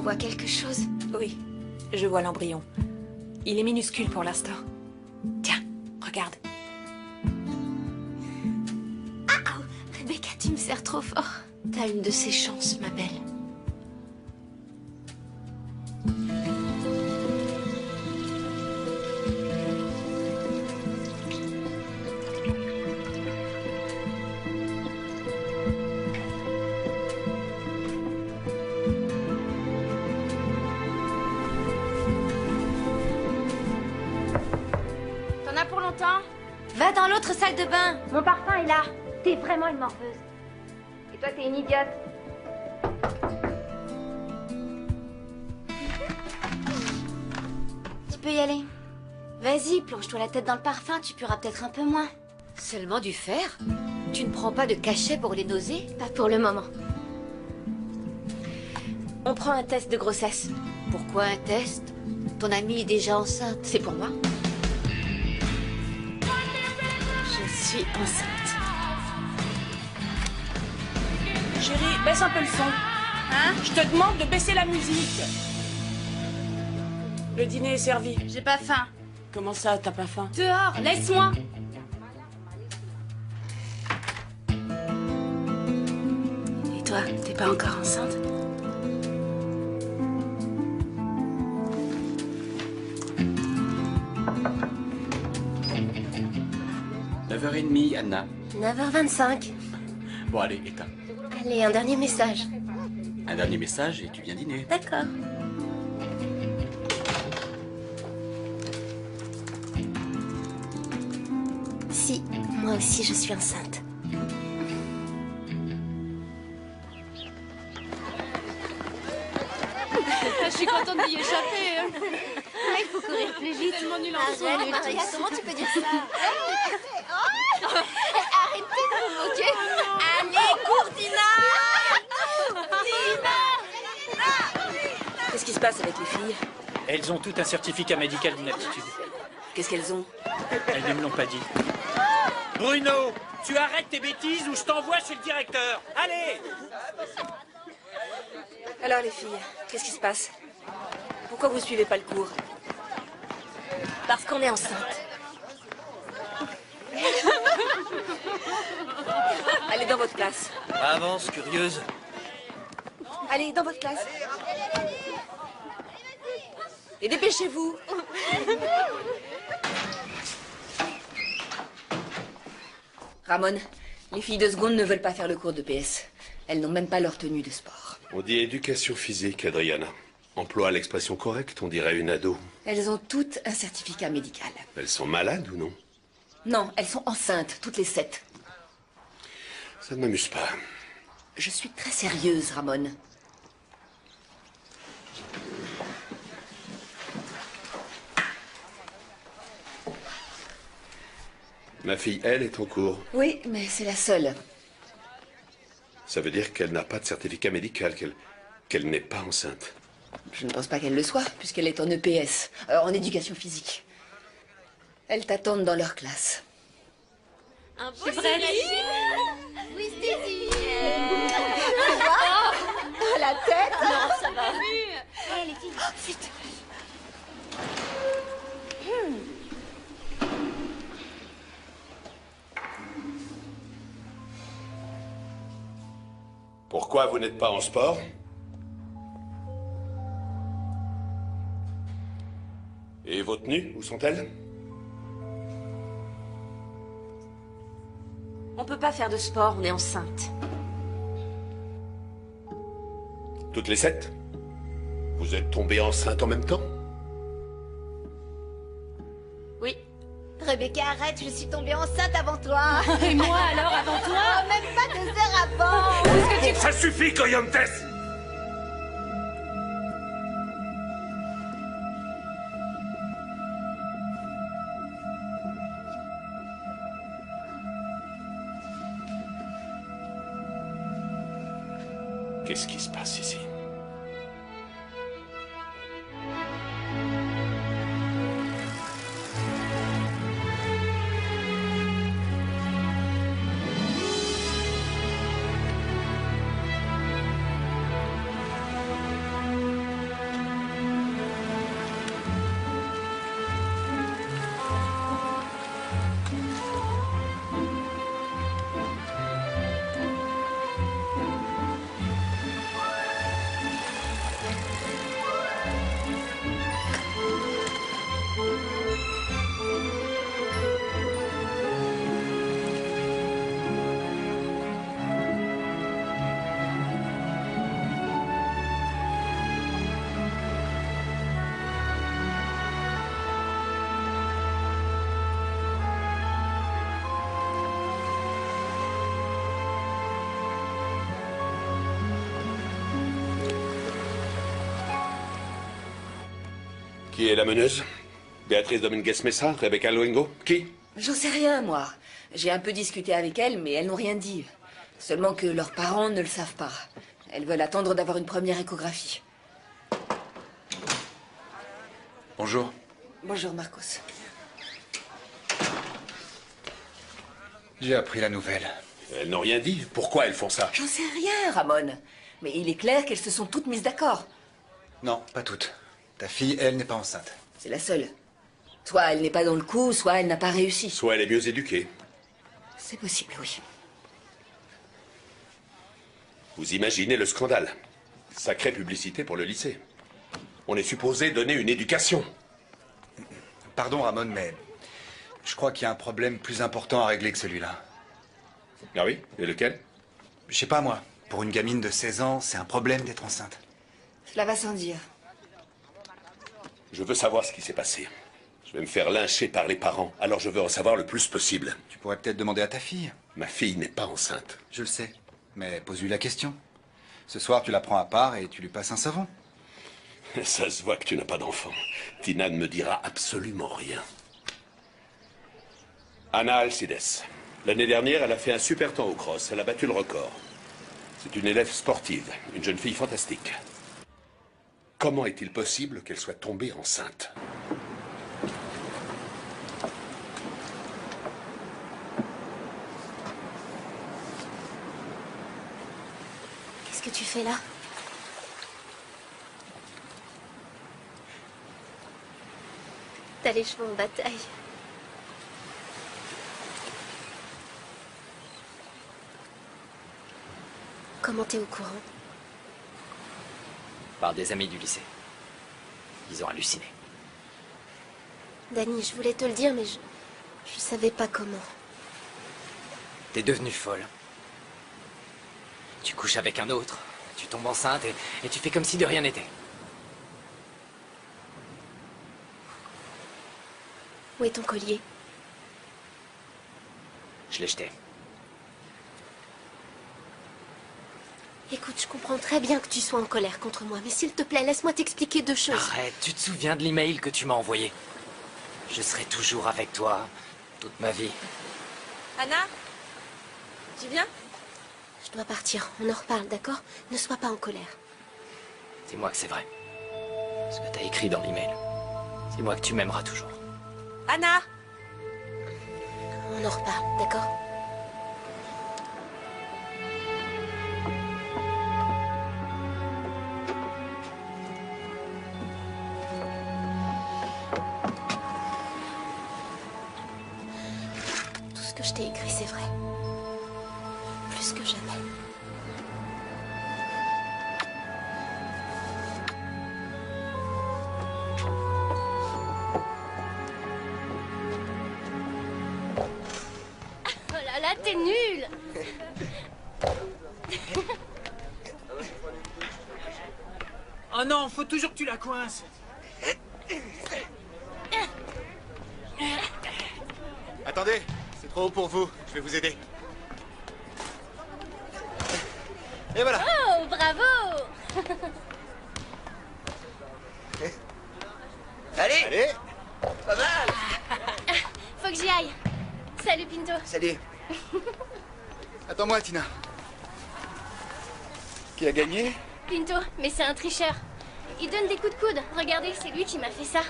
On voit quelque chose? Oui, je vois l'embryon. Il est minuscule pour l'instant. Tiens, regarde. Ah, oh, Rebecca, tu me serres trop fort. T'as une de ces chances, ma belle. T'en as pour longtemps? Va dans l'autre salle de bain. Mon parfum est là. T'es vraiment une morveuse. Et toi, t'es une idiote. Tu peux y aller. Vas-y, plonge-toi la tête dans le parfum, tu pueras peut-être un peu moins. Seulement du fer? Tu ne prends pas de cachet pour les nausées? Pas pour le moment. On prend un test de grossesse. Pourquoi un test? Ton amie est déjà enceinte. C'est pour moi? Je suis enceinte. Chérie, baisse un peu le son. Hein? Je te demande de baisser la musique. Le dîner est servi. J'ai pas faim. Comment ça, t'as pas faim? Dehors, laisse-moi. Et toi, t'es pas encore enceinte? « 9h30, Anna. 9h25. Bon, allez, éteins. Allez, un dernier message. Un dernier message et tu viens dîner. D'accord. Si, moi aussi je suis enceinte. Je suis contente d'y échapper. Ah, il faut courir plus vite. Tellement nul en son. Arrête, Maria, comment tu peux dire ça? Arrêtez de vous moquer. Allez, cours, Dina. Qu'est-ce qui se passe avec les filles? Elles ont tout un certificat médical d'inaptitude. Qu'est-ce qu'elles ont? Elles ne me l'ont pas dit. Bruno, tu arrêtes tes bêtises ou je t'envoie chez le directeur. Allez! Alors les filles, qu'est-ce qui se passe? Pourquoi vous suivez pas le cours? Parce qu'on est enceinte. Allez dans votre classe. Avance, curieuse. Allez, dans votre classe. Et dépêchez-vous. Ramon, les filles de seconde ne veulent pas faire le cours de PS. Elles n'ont même pas leur tenue de sport. On dit éducation physique, Adriana. Emploie l'expression correcte, on dirait une ado. Elles ont toutes un certificat médical. Elles sont malades ou non? Non, elles sont enceintes, toutes les 7. Ça ne m'amuse pas. Je suis très sérieuse, Ramon. Ma fille, elle, est en cours. Oui, mais c'est la seule. Ça veut dire qu'elle n'a pas de certificat médical, qu'elle n'est pas enceinte. Je ne pense pas qu'elle le soit, puisqu'elle est en EPS, en éducation physique. Elles t'attendent dans leur classe. C'est vrai. Oui, Stacy. À la tête? Non, ça va. Allez, les filles. Vite. Pourquoi vous n'êtes pas en sport? Et vos tenues, où sont-elles? On peut pas faire de sport, on est enceinte. Toutes les 7? Vous êtes tombées enceintes en même temps? Oui. Rebecca, arrête, je suis tombée enceinte avant toi. Et moi alors, avant toi? Oh, même pas 2 heures avant. Bon, ça suffit, Coyontes! Qu'est-ce qui se passe ici? Qui est la meneuse? Béatrice Dominguez Mesa? Rebecca Luengo? Qui? J'en sais rien, moi. J'ai un peu discuté avec elles, mais elles n'ont rien dit. Seulement que leurs parents ne le savent pas. Elles veulent attendre d'avoir une première échographie. Bonjour. Bonjour, Marcos. J'ai appris la nouvelle. Elles n'ont rien dit. Pourquoi elles font ça? J'en sais rien, Ramon. Mais il est clair qu'elles se sont toutes mises d'accord. Non, pas toutes. Ta fille, elle, n'est pas enceinte. C'est la seule. Soit elle n'est pas dans le coup, soit elle n'a pas réussi. Soit elle est mieux éduquée. C'est possible, oui. Vous imaginez le scandale? Sacrée publicité pour le lycée. On est supposé donner une éducation. Pardon, Ramon, mais je crois qu'il y a un problème plus important à régler que celui-là. Ah oui? Et lequel? Je sais pas, moi. Pour une gamine de 16 ans, c'est un problème d'être enceinte. Cela va sans dire. Je veux savoir ce qui s'est passé. Je vais me faire lyncher par les parents, alors je veux en savoir le plus possible. Tu pourrais peut-être demander à ta fille. Ma fille n'est pas enceinte. Je le sais. Mais pose-lui la question. Ce soir, tu la prends à part et tu lui passes un savon. Ça se voit que tu n'as pas d'enfant. Tina ne me dira absolument rien. Anna Alcides. L'année dernière, elle a fait un super temps au cross. Elle a battu le record. C'est une élève sportive, une jeune fille fantastique. Comment est-il possible qu'elle soit tombée enceinte? Qu'est-ce que tu fais là? T'as les cheveux en bataille. Comment t'es au courant? Par des amis du lycée. Ils ont halluciné. Dani, je voulais te le dire, mais je savais pas comment. T'es devenue folle. Tu couches avec un autre, tu tombes enceinte et tu fais comme si de rien n'était. Où est ton collier? Je l'ai jeté. Écoute, je comprends très bien que tu sois en colère contre moi, mais s'il te plaît, laisse-moi t'expliquer deux choses. Arrête, tu te souviens de l'email que tu m'as envoyé? Je serai toujours avec toi, toute ma vie. Anna? Tu viens? Je dois partir, on en reparle, d'accord? Ne sois pas en colère. Dis-moi que c'est vrai. Ce que t'as écrit dans l'email. Dis-moi que tu m'aimeras toujours. Anna? On en reparle, d'accord? Tout ce que je t'ai écrit, c'est vrai. Plus que jamais. Oh là là, t'es nul! Oh non, faut toujours que tu la coinces. Attendez, c'est trop haut pour vous. Je vais vous aider. Et voilà. Oh, bravo! Allez, Allez. pas mal. Faut que j'y aille. Salut, Pinto. Salut. Attends-moi, Tina. Qui a gagné? Pinto, mais c'est un tricheur. Il donne des coups de coude. Regardez, c'est lui qui m'a fait ça.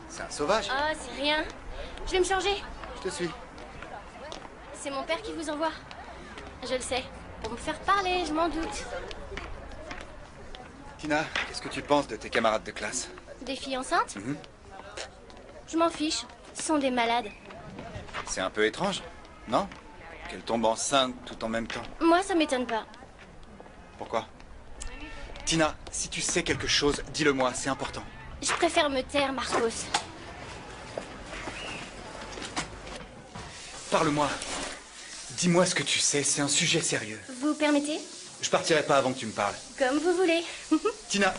C'est un sauvage. Oh, c'est rien. Je vais me changer. Je te suis. C'est mon père qui vous envoie. Je le sais. Pour me faire parler, je m'en doute. Tina, qu'est-ce que tu penses de tes camarades de classe? Des filles enceintes? Je m'en fiche. Ce sont des malades. C'est un peu étrange, non? Qu'elle tombe enceinte tout en même temps. Moi, ça m'étonne pas. Pourquoi? Tina, si tu sais quelque chose, dis-le-moi, c'est important. Je préfère me taire, Marcos. Parle-moi. Dis-moi ce que tu sais, c'est un sujet sérieux. Vous permettez? Je partirai pas avant que tu me parles. Comme vous voulez. Tina.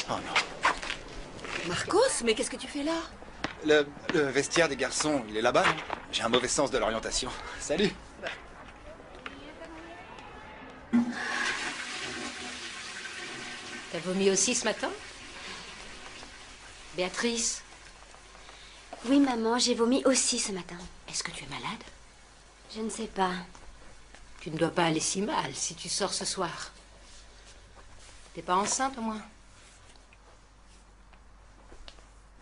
Oh non. Marcos, mais qu'est-ce que tu fais là? Le vestiaire des garçons, il est là-bas, non? J'ai un mauvais sens de l'orientation. Salut. T'as vomi aussi ce matin? Béatrice, Oui, maman, j'ai vomi aussi ce matin. est-ce que tu es malade? Je ne sais pas. Tu ne dois pas aller si mal si tu sors ce soir. T'es pas enceinte au moins?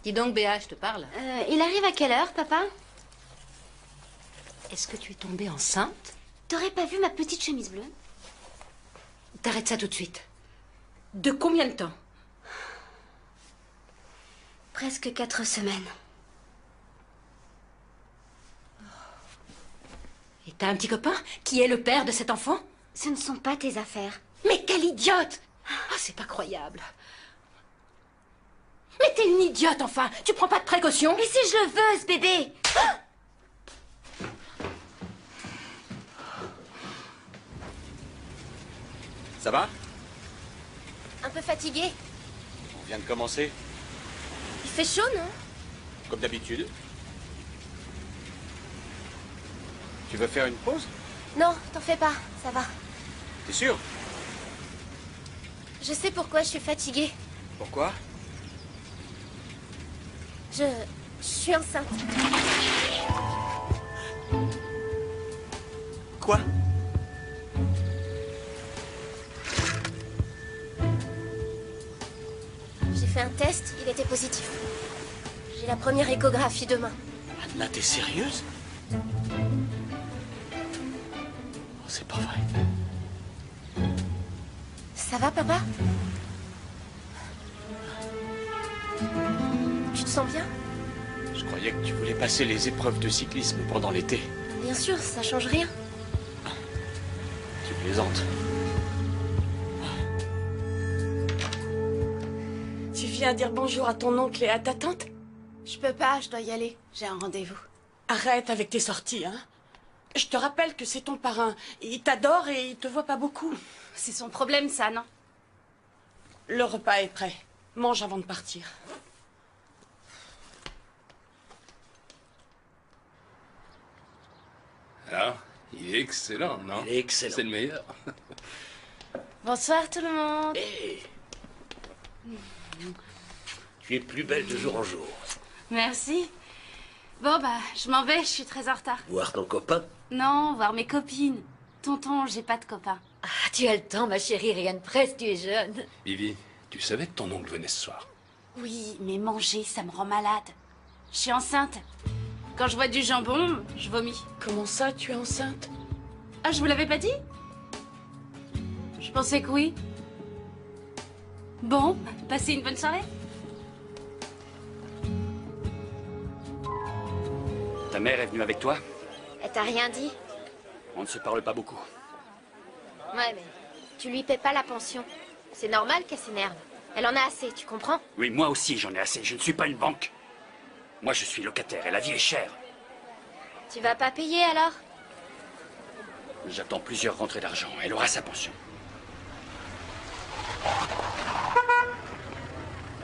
Dis donc, Béa, je te parle. Il arrive à quelle heure, papa? Est-ce que tu es tombée enceinte? T'aurais pas vu ma petite chemise bleue? T'arrêtes ça tout de suite. De combien de temps? Presque 4 semaines. Et t'as un petit copain qui est le père de cet enfant? Ce ne sont pas tes affaires. Mais quelle idiote! Ah, c'est pas croyable. Mais t'es une idiote, enfin! Tu prends pas de précautions? Mais si je le veux, ce bébé! Ça va? Un peu fatigué. On vient de commencer, Il fait chaud, non? comme d'habitude. Tu veux faire une pause? Non, t'en fais pas, ça va. T'es sûr? Je sais pourquoi je suis fatiguée. Pourquoi? Je suis enceinte. Quoi? J'ai fait un test, il était positif. J'ai la première échographie demain. Anna, t'es sérieuse? Oh, c'est pas vrai. Ça va, papa? Tu te sens bien? Je croyais que tu voulais passer les épreuves de cyclisme pendant l'été. Bien sûr, ça change rien. Tu plaisantes. Tu viens dire bonjour à ton oncle et à ta tante? Je peux pas, je dois y aller. J'ai un rendez-vous. Arrête avec tes sorties, hein. Je te rappelle que c'est ton parrain. Il t'adore et il te voit pas beaucoup. C'est son problème, ça, non? Le repas est prêt. Mange avant de partir. Ah, il est excellent, non? Il est excellent. C'est le meilleur. Bonsoir, tout le monde. Tu es plus belle de jour en jour. Merci. Bon, bah, je m'en vais, je suis très en retard. Voir ton copain? Non, voir mes copines. Tonton, j'ai pas de copain. Ah, tu as le temps, ma chérie, rien ne presse, tu es jeune. Vivi, tu savais que ton oncle venait ce soir? Oui, mais manger, ça me rend malade. Je suis enceinte. Quand je vois du jambon, je vomis. Comment ça, tu es enceinte? Ah, je vous l'avais pas dit? Je pensais que oui. Bon, passez une bonne soirée. Ta mère est venue avec toi? Elle t'a rien dit? On ne se parle pas beaucoup. Ouais, mais tu lui paies pas la pension. C'est normal qu'elle s'énerve. Elle en a assez, tu comprends? Oui, moi aussi j'en ai assez. Je ne suis pas une banque. Moi je suis locataire et la vie est chère. Tu vas pas payer alors? J'attends plusieurs rentrées d'argent. Elle aura sa pension.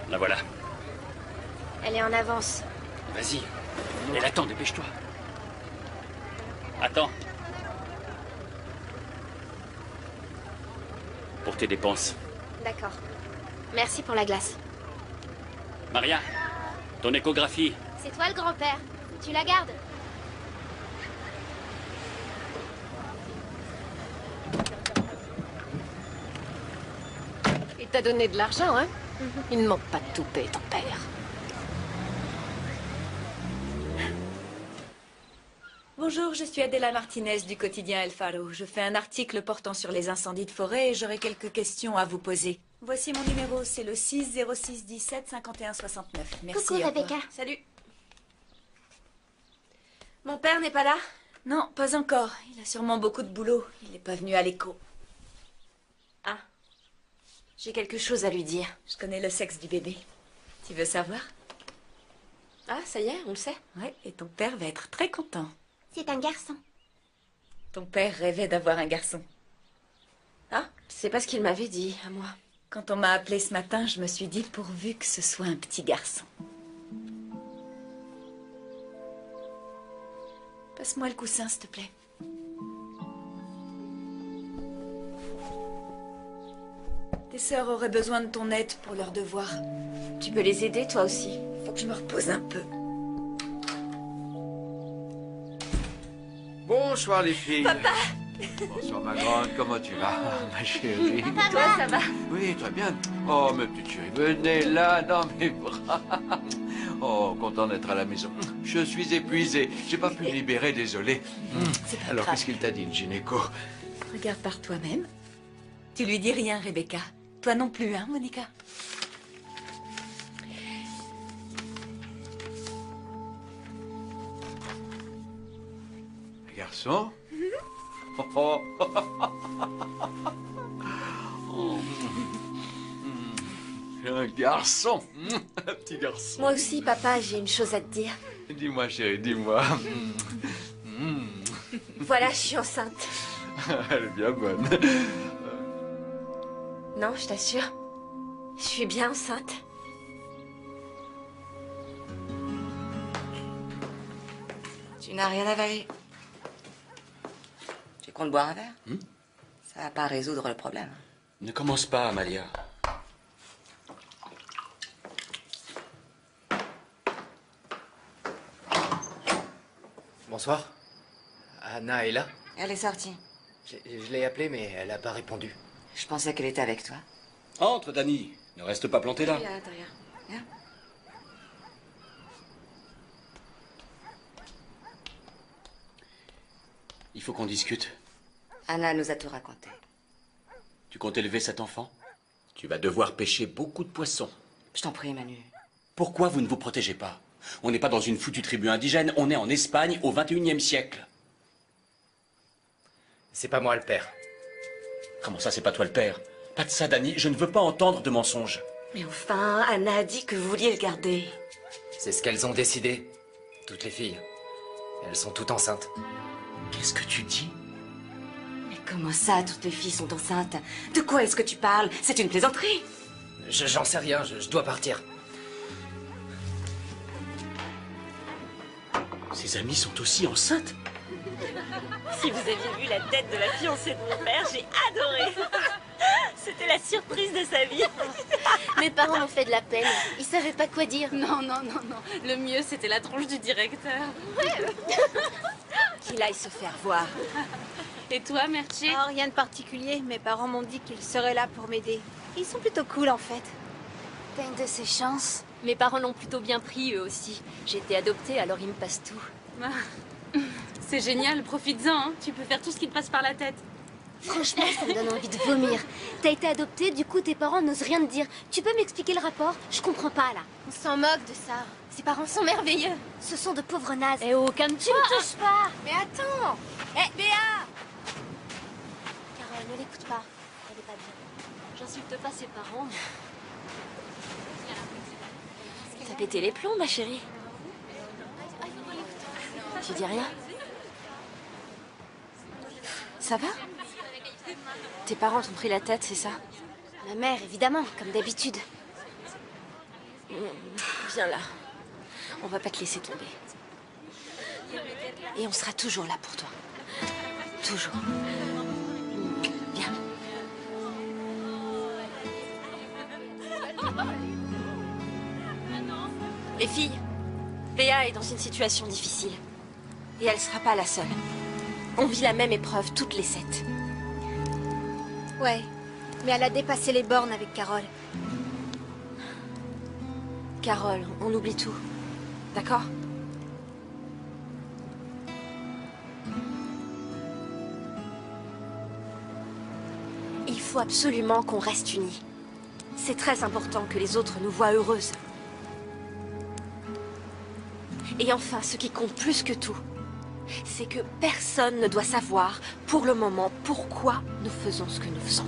La voilà. Elle est en avance. Vas-y. Elle attend, dépêche-toi. Attends. Pour tes dépenses. D'accord. Merci pour la glace. Maria, ton échographie. C'est toi le grand-père. Tu la gardes? Il t'a donné de l'argent, hein? Il ne manque pas de toupet, ton père. Bonjour, je suis Adela Martinez du quotidien El Faro. Je fais un article portant sur les incendies de forêt et j'aurais quelques questions à vous poser. Voici mon numéro, c'est le 6 06 17 51 69. Merci. Coucou, Rebecca. Salut. Mon père n'est pas là? Non, pas encore. Il a sûrement beaucoup de boulot. Il n'est pas venu à l'écho. Ah. J'ai quelque chose à lui dire. Je connais le sexe du bébé. Tu veux savoir? Ah, ça y est, on le sait. Ouais, et ton père va être très content. C'est un garçon. Ton père rêvait d'avoir un garçon. Ah, c'est pas ce qu'il m'avait dit, à moi. Quand on m'a appelée ce matin, je me suis dit pourvu que ce soit un petit garçon. Passe-moi le coussin, s'il te plaît. Tes sœurs auraient besoin de ton aide pour leurs devoirs. Tu peux les aider, toi aussi. Faut que je me repose un peu. Bonsoir les filles. Papa! Bonsoir ma grande, comment tu vas, ma chérie? Toi, ça va? Oui, très bien. Oh, ma petite chérie, venez là dans mes bras. Oh, content d'être à la maison. Je suis épuisé. J'ai pas pu me libérer, désolé. C'est pas Alors, grave. qu'est-ce qu'il t'a dit, le gynéco? Regarde par toi-même. Tu lui dis rien, Rebecca. Toi non plus, hein, Monica? Garçon? Oh. Un garçon. Un petit garçon. Moi aussi, papa, j'ai une chose à te dire. Dis-moi, chérie, dis-moi. Voilà, je suis enceinte. Elle est bien bonne. Non, je t'assure. Je suis bien enceinte. Tu n'as rien avalé. Tu comptes boire un verre? Ça va pas résoudre le problème. Ne commence pas, Amalia. Bonsoir. Anna est là? Elle est sortie. Je l'ai appelée, mais elle n'a pas répondu. Je pensais qu'elle était avec toi. Entre, Dani. Ne reste pas planté là. Viens à l'intérieur. Viens. Il faut qu'on discute. Anna nous a tout raconté. Tu comptes élever cet enfant? Tu vas devoir pêcher beaucoup de poissons. Je t'en prie, Manu. Pourquoi vous ne vous protégez pas? On n'est pas dans une foutue tribu indigène, on est en Espagne au XXIe siècle. C'est pas moi le père. Comment ça, c'est pas toi le père? Pas de ça, Dani, je ne veux pas entendre de mensonges. Mais enfin, Anna a dit que vous vouliez le garder. C'est ce qu'elles ont décidé. Toutes les filles. Elles sont toutes enceintes. Qu'est-ce que tu dis? Mais comment ça, toutes les filles sont enceintes? De quoi est-ce que tu parles? C'est une plaisanterie. J'en sais rien, je dois partir. Ses amies sont aussi enceintes? Si vous aviez vu la tête de la fiancée de mon père, j'ai adoré. C'était la surprise de sa vie. Mes parents m'ont fait de la peine. Ils savaient pas quoi dire. Non, non, non, non. Le mieux, c'était la tronche du directeur. Qu'il aille se faire voir. Et toi, Mertier? Oh, rien de particulier. Mes parents m'ont dit qu'ils seraient là pour m'aider. Ils sont plutôt cool, en fait. T'as une de ces chances. Mes parents l'ont plutôt bien pris, eux aussi. J'ai été adoptée, alors ils me passent tout. C'est génial, profites-en, hein. Tu peux faire tout ce qui te passe par la tête. Franchement, ça me donne envie de vomir. T'as été adoptée, du coup tes parents n'osent rien te dire. Tu peux m'expliquer le rapport? Je comprends pas, là. On s'en moque de ça. Ses parents sont merveilleux. Ce sont de pauvres nazes. Eh oh, calme-toi. Tu me touches pas. Mais attends. Eh, Béa! Carole, ne l'écoute pas. Elle est pas bien. J'insulte pas ses parents, mais... T'as pété les plombs, ma chérie. Tu dis rien? Ça va? Tes parents t'ont pris la tête, c'est ça? Ma mère, évidemment, comme d'habitude. Viens là. On va pas te laisser tomber. Et on sera toujours là pour toi. Toujours. Viens. Les filles, Béa est dans une situation difficile. Et elle sera pas la seule. On vit la même épreuve, toutes les 7. Ouais, mais elle a dépassé les bornes avec Carole. Carole, on oublie tout. D'accord? faut absolument qu'on reste unis. C'est très important que les autres nous voient heureuses. Et enfin, ce qui compte plus que tout, c'est que personne ne doit savoir, pour le moment, pourquoi nous faisons ce que nous faisons.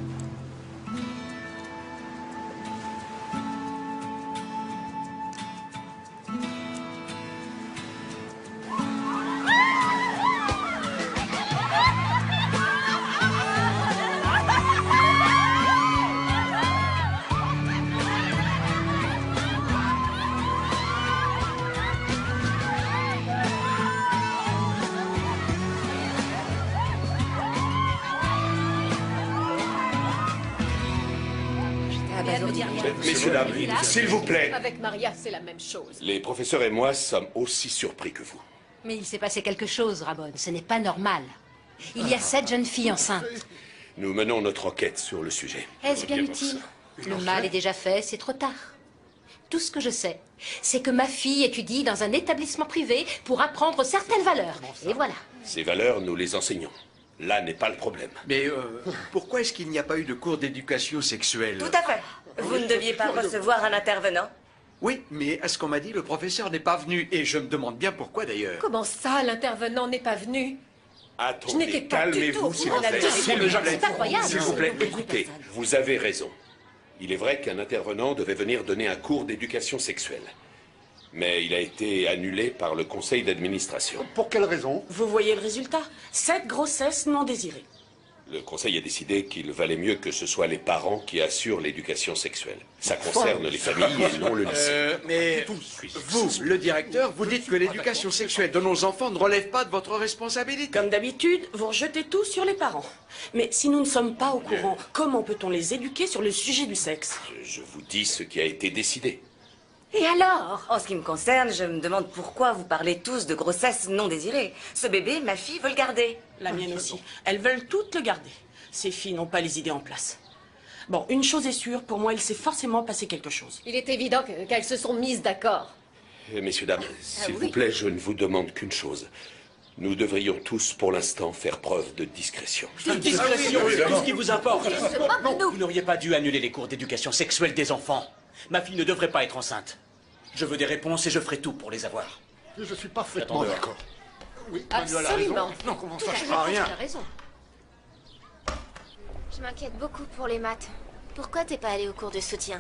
Messieurs, dames, s'il vous plaît. Avec Maria, c'est la même chose. Les professeurs et moi sommes aussi surpris que vous. Mais il s'est passé quelque chose, Ramon. Ce n'est pas normal. Il y a 7 jeunes filles enceintes. Nous menons notre enquête sur le sujet. Est-ce bien utile? Le mal est déjà fait, c'est trop tard. Tout ce que je sais, c'est que ma fille étudie dans un établissement privé pour apprendre certaines valeurs. Et voilà. Ces valeurs, nous les enseignons. Là n'est pas le problème. Mais pourquoi est-ce qu'il n'y a pas eu de cours d'éducation sexuelle? Tout à fait. Vous ne deviez pas recevoir un intervenant? Oui, mais à ce qu'on m'a dit, le professeur n'est pas venu. Et je me demande bien pourquoi d'ailleurs. Comment ça, l'intervenant n'est pas venu? Je n'étais Attendez, pas du tout calmez-vous, au s'il vous courant. plaît. C'est pas croyable. S'il vous plaît, écoutez, vous avez raison. Il est vrai qu'un intervenant devait venir donner un cours d'éducation sexuelle. Mais il a été annulé par le conseil d'administration. Pour quelle raison? Vous voyez le résultat? 7 grossesses non désirées. Le conseil a décidé qu'il valait mieux que ce soit les parents qui assurent l'éducation sexuelle. Ça concerne les familles et non le lycée. Mais vous, le directeur, vous dites que l'éducation sexuelle de nos enfants ne relève pas de votre responsabilité. Comme d'habitude, vous rejetez tout sur les parents. Mais si nous ne sommes pas au courant, comment peut-on les éduquer sur le sujet du sexe? Je vous dis ce qui a été décidé. Et alors? En ce qui me concerne, je me demande pourquoi vous parlez tous de grossesse non désirée. Ce bébé, ma fille veut le garder. La mienne aussi. Elles veulent toutes le garder. Ces filles n'ont pas les idées en place. Bon, une chose est sûre, pour moi, il s'est forcément passé quelque chose. Il est évident qu'elles se sont mises d'accord. Messieurs, dames, s'il vous plaît, je ne vous demande qu'une chose. Nous devrions tous, pour l'instant, faire preuve de discrétion. Discrétion, c'est tout ce qui vous importe. Non, Vous n'auriez pas dû annuler les cours d'éducation sexuelle des enfants. Ma fille ne devrait pas être enceinte. Je veux des réponses et je ferai tout pour les avoir. Je suis parfaitement d'accord. Oui, Manuel a Absolument. raison. Non, comment ça Tout à ne fait, fera rien. tu as raison. Je m'inquiète beaucoup pour les maths. Pourquoi t'es pas allé au cours de soutien?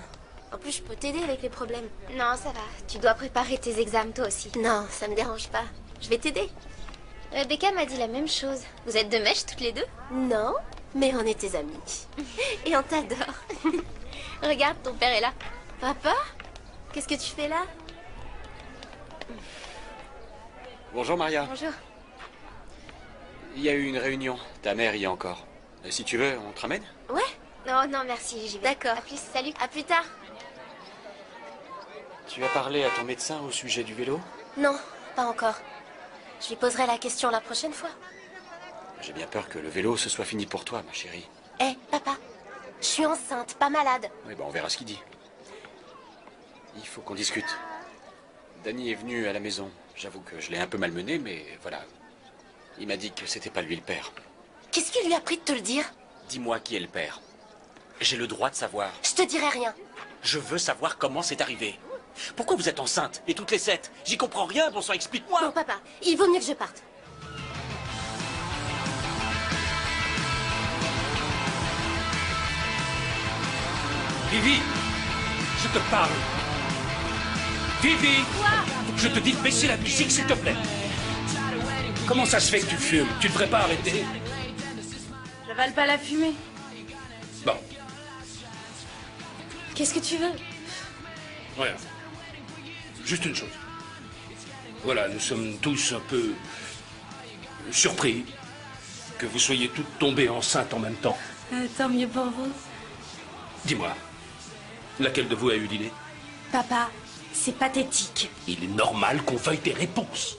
En plus, je peux t'aider avec les problèmes. Non, ça va. Tu dois préparer tes examens toi aussi. Non, ça me dérange pas. Je vais t'aider. Rebecca m'a dit la même chose. Vous êtes de mèche toutes les deux? Non, mais on est tes amis. Et on t'adore. Regarde, ton père est là. Papa? Qu'est-ce que tu fais là? Bonjour Maria. Bonjour. Il y a eu une réunion. Ta mère y est encore. Si tu veux, on te ramène? Ouais? Non, non, merci, j'y vais. D'accord. À plus, salut. À plus tard. Tu as parlé à ton médecin au sujet du vélo? Non, pas encore. Je lui poserai la question la prochaine fois. J'ai bien peur que le vélo se soit fini pour toi, ma chérie. Hé, papa, je suis enceinte, pas malade. Oui, on verra ce qu'il dit. Il faut qu'on discute. Danny est venu à la maison. J'avoue que je l'ai un peu malmené, mais voilà. Il m'a dit que c'était pas lui le père. Qu'est-ce qui lui a pris de te le dire? Dis-moi qui est le père. J'ai le droit de savoir. Je te dirai rien. Je veux savoir comment c'est arrivé. Pourquoi vous êtes enceinte? Et toutes les 7? J'y comprends rien, bon sang, explique-moi. Non, papa, il vaut mieux que je parte. Vivi, je te parle. Vivi, je te dis de baisser la musique, s'il te plaît. Comment ça se fait que tu fumes? Tu devrais pas arrêter. J'avale pas la fumée. Bon, Qu'est-ce que tu veux? voilà. Juste une chose. Voilà, nous sommes tous un peu surpris que vous soyez toutes tombées enceintes en même temps. Tant mieux pour vous. Dis-moi, laquelle de vous a eu l'idée? Papa, c'est pathétique. Il est normal qu'on veuille des réponses.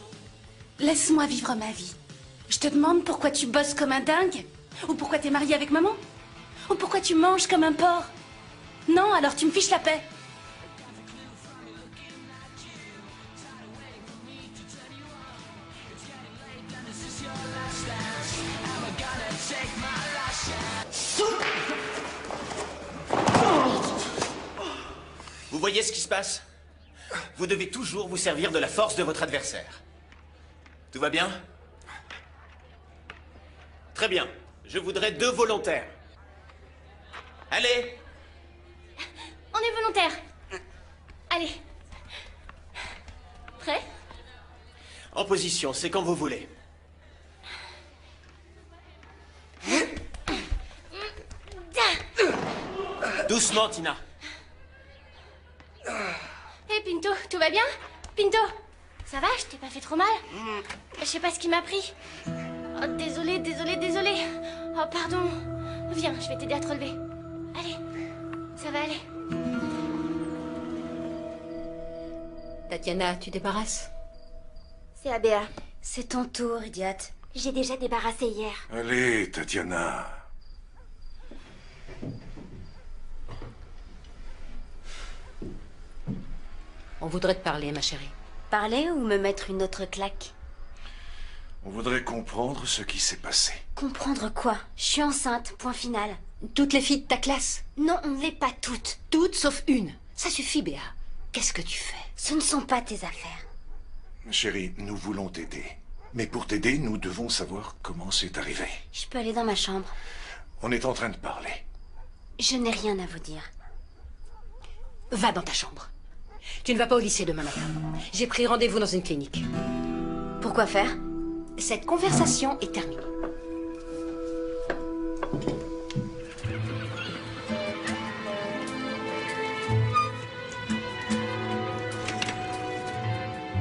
Laisse-moi vivre ma vie. Je te demande pourquoi tu bosses comme un dingue? Ou pourquoi t'es marié avec maman? Ou pourquoi tu manges comme un porc? Non, alors tu me fiches la paix. voyez ce qui se passe? Vous devez toujours vous servir de la force de votre adversaire. Tout va bien? Très bien. Je voudrais 2 volontaires. Allez! On est volontaires. Allez. Prêt? En position, c'est quand vous voulez. Doucement, Tina. Hé, Pinto, tout va bien? Pinto, ça va? Je t'ai pas fait trop mal? Je sais pas ce qui m'a pris. Oh, désolé. Oh, pardon. Viens, je vais t'aider à te relever. Allez, ça va aller. Tatiana, tu débarrasses? C'est Abéa. C'est ton tour, idiote. J'ai déjà débarrassé hier. Allez, Tatiana. On voudrait te parler, ma chérie. Parler ou me mettre une autre claque? On voudrait comprendre ce qui s'est passé. Comprendre quoi? Je suis enceinte, point final. Toutes les filles de ta classe? Non, on ne l'est pas toutes. Toutes sauf une. Ça suffit, Béa. Qu'est-ce que tu fais? Ce ne sont pas tes affaires. Chérie, nous voulons t'aider. Mais pour t'aider, nous devons savoir comment c'est arrivé. Je peux aller dans ma chambre. On est en train de parler. Je n'ai rien à vous dire. Va dans ta chambre. Tu ne vas pas au lycée demain matin. J'ai pris rendez-vous dans une clinique. Pourquoi faire? Cette conversation est terminée.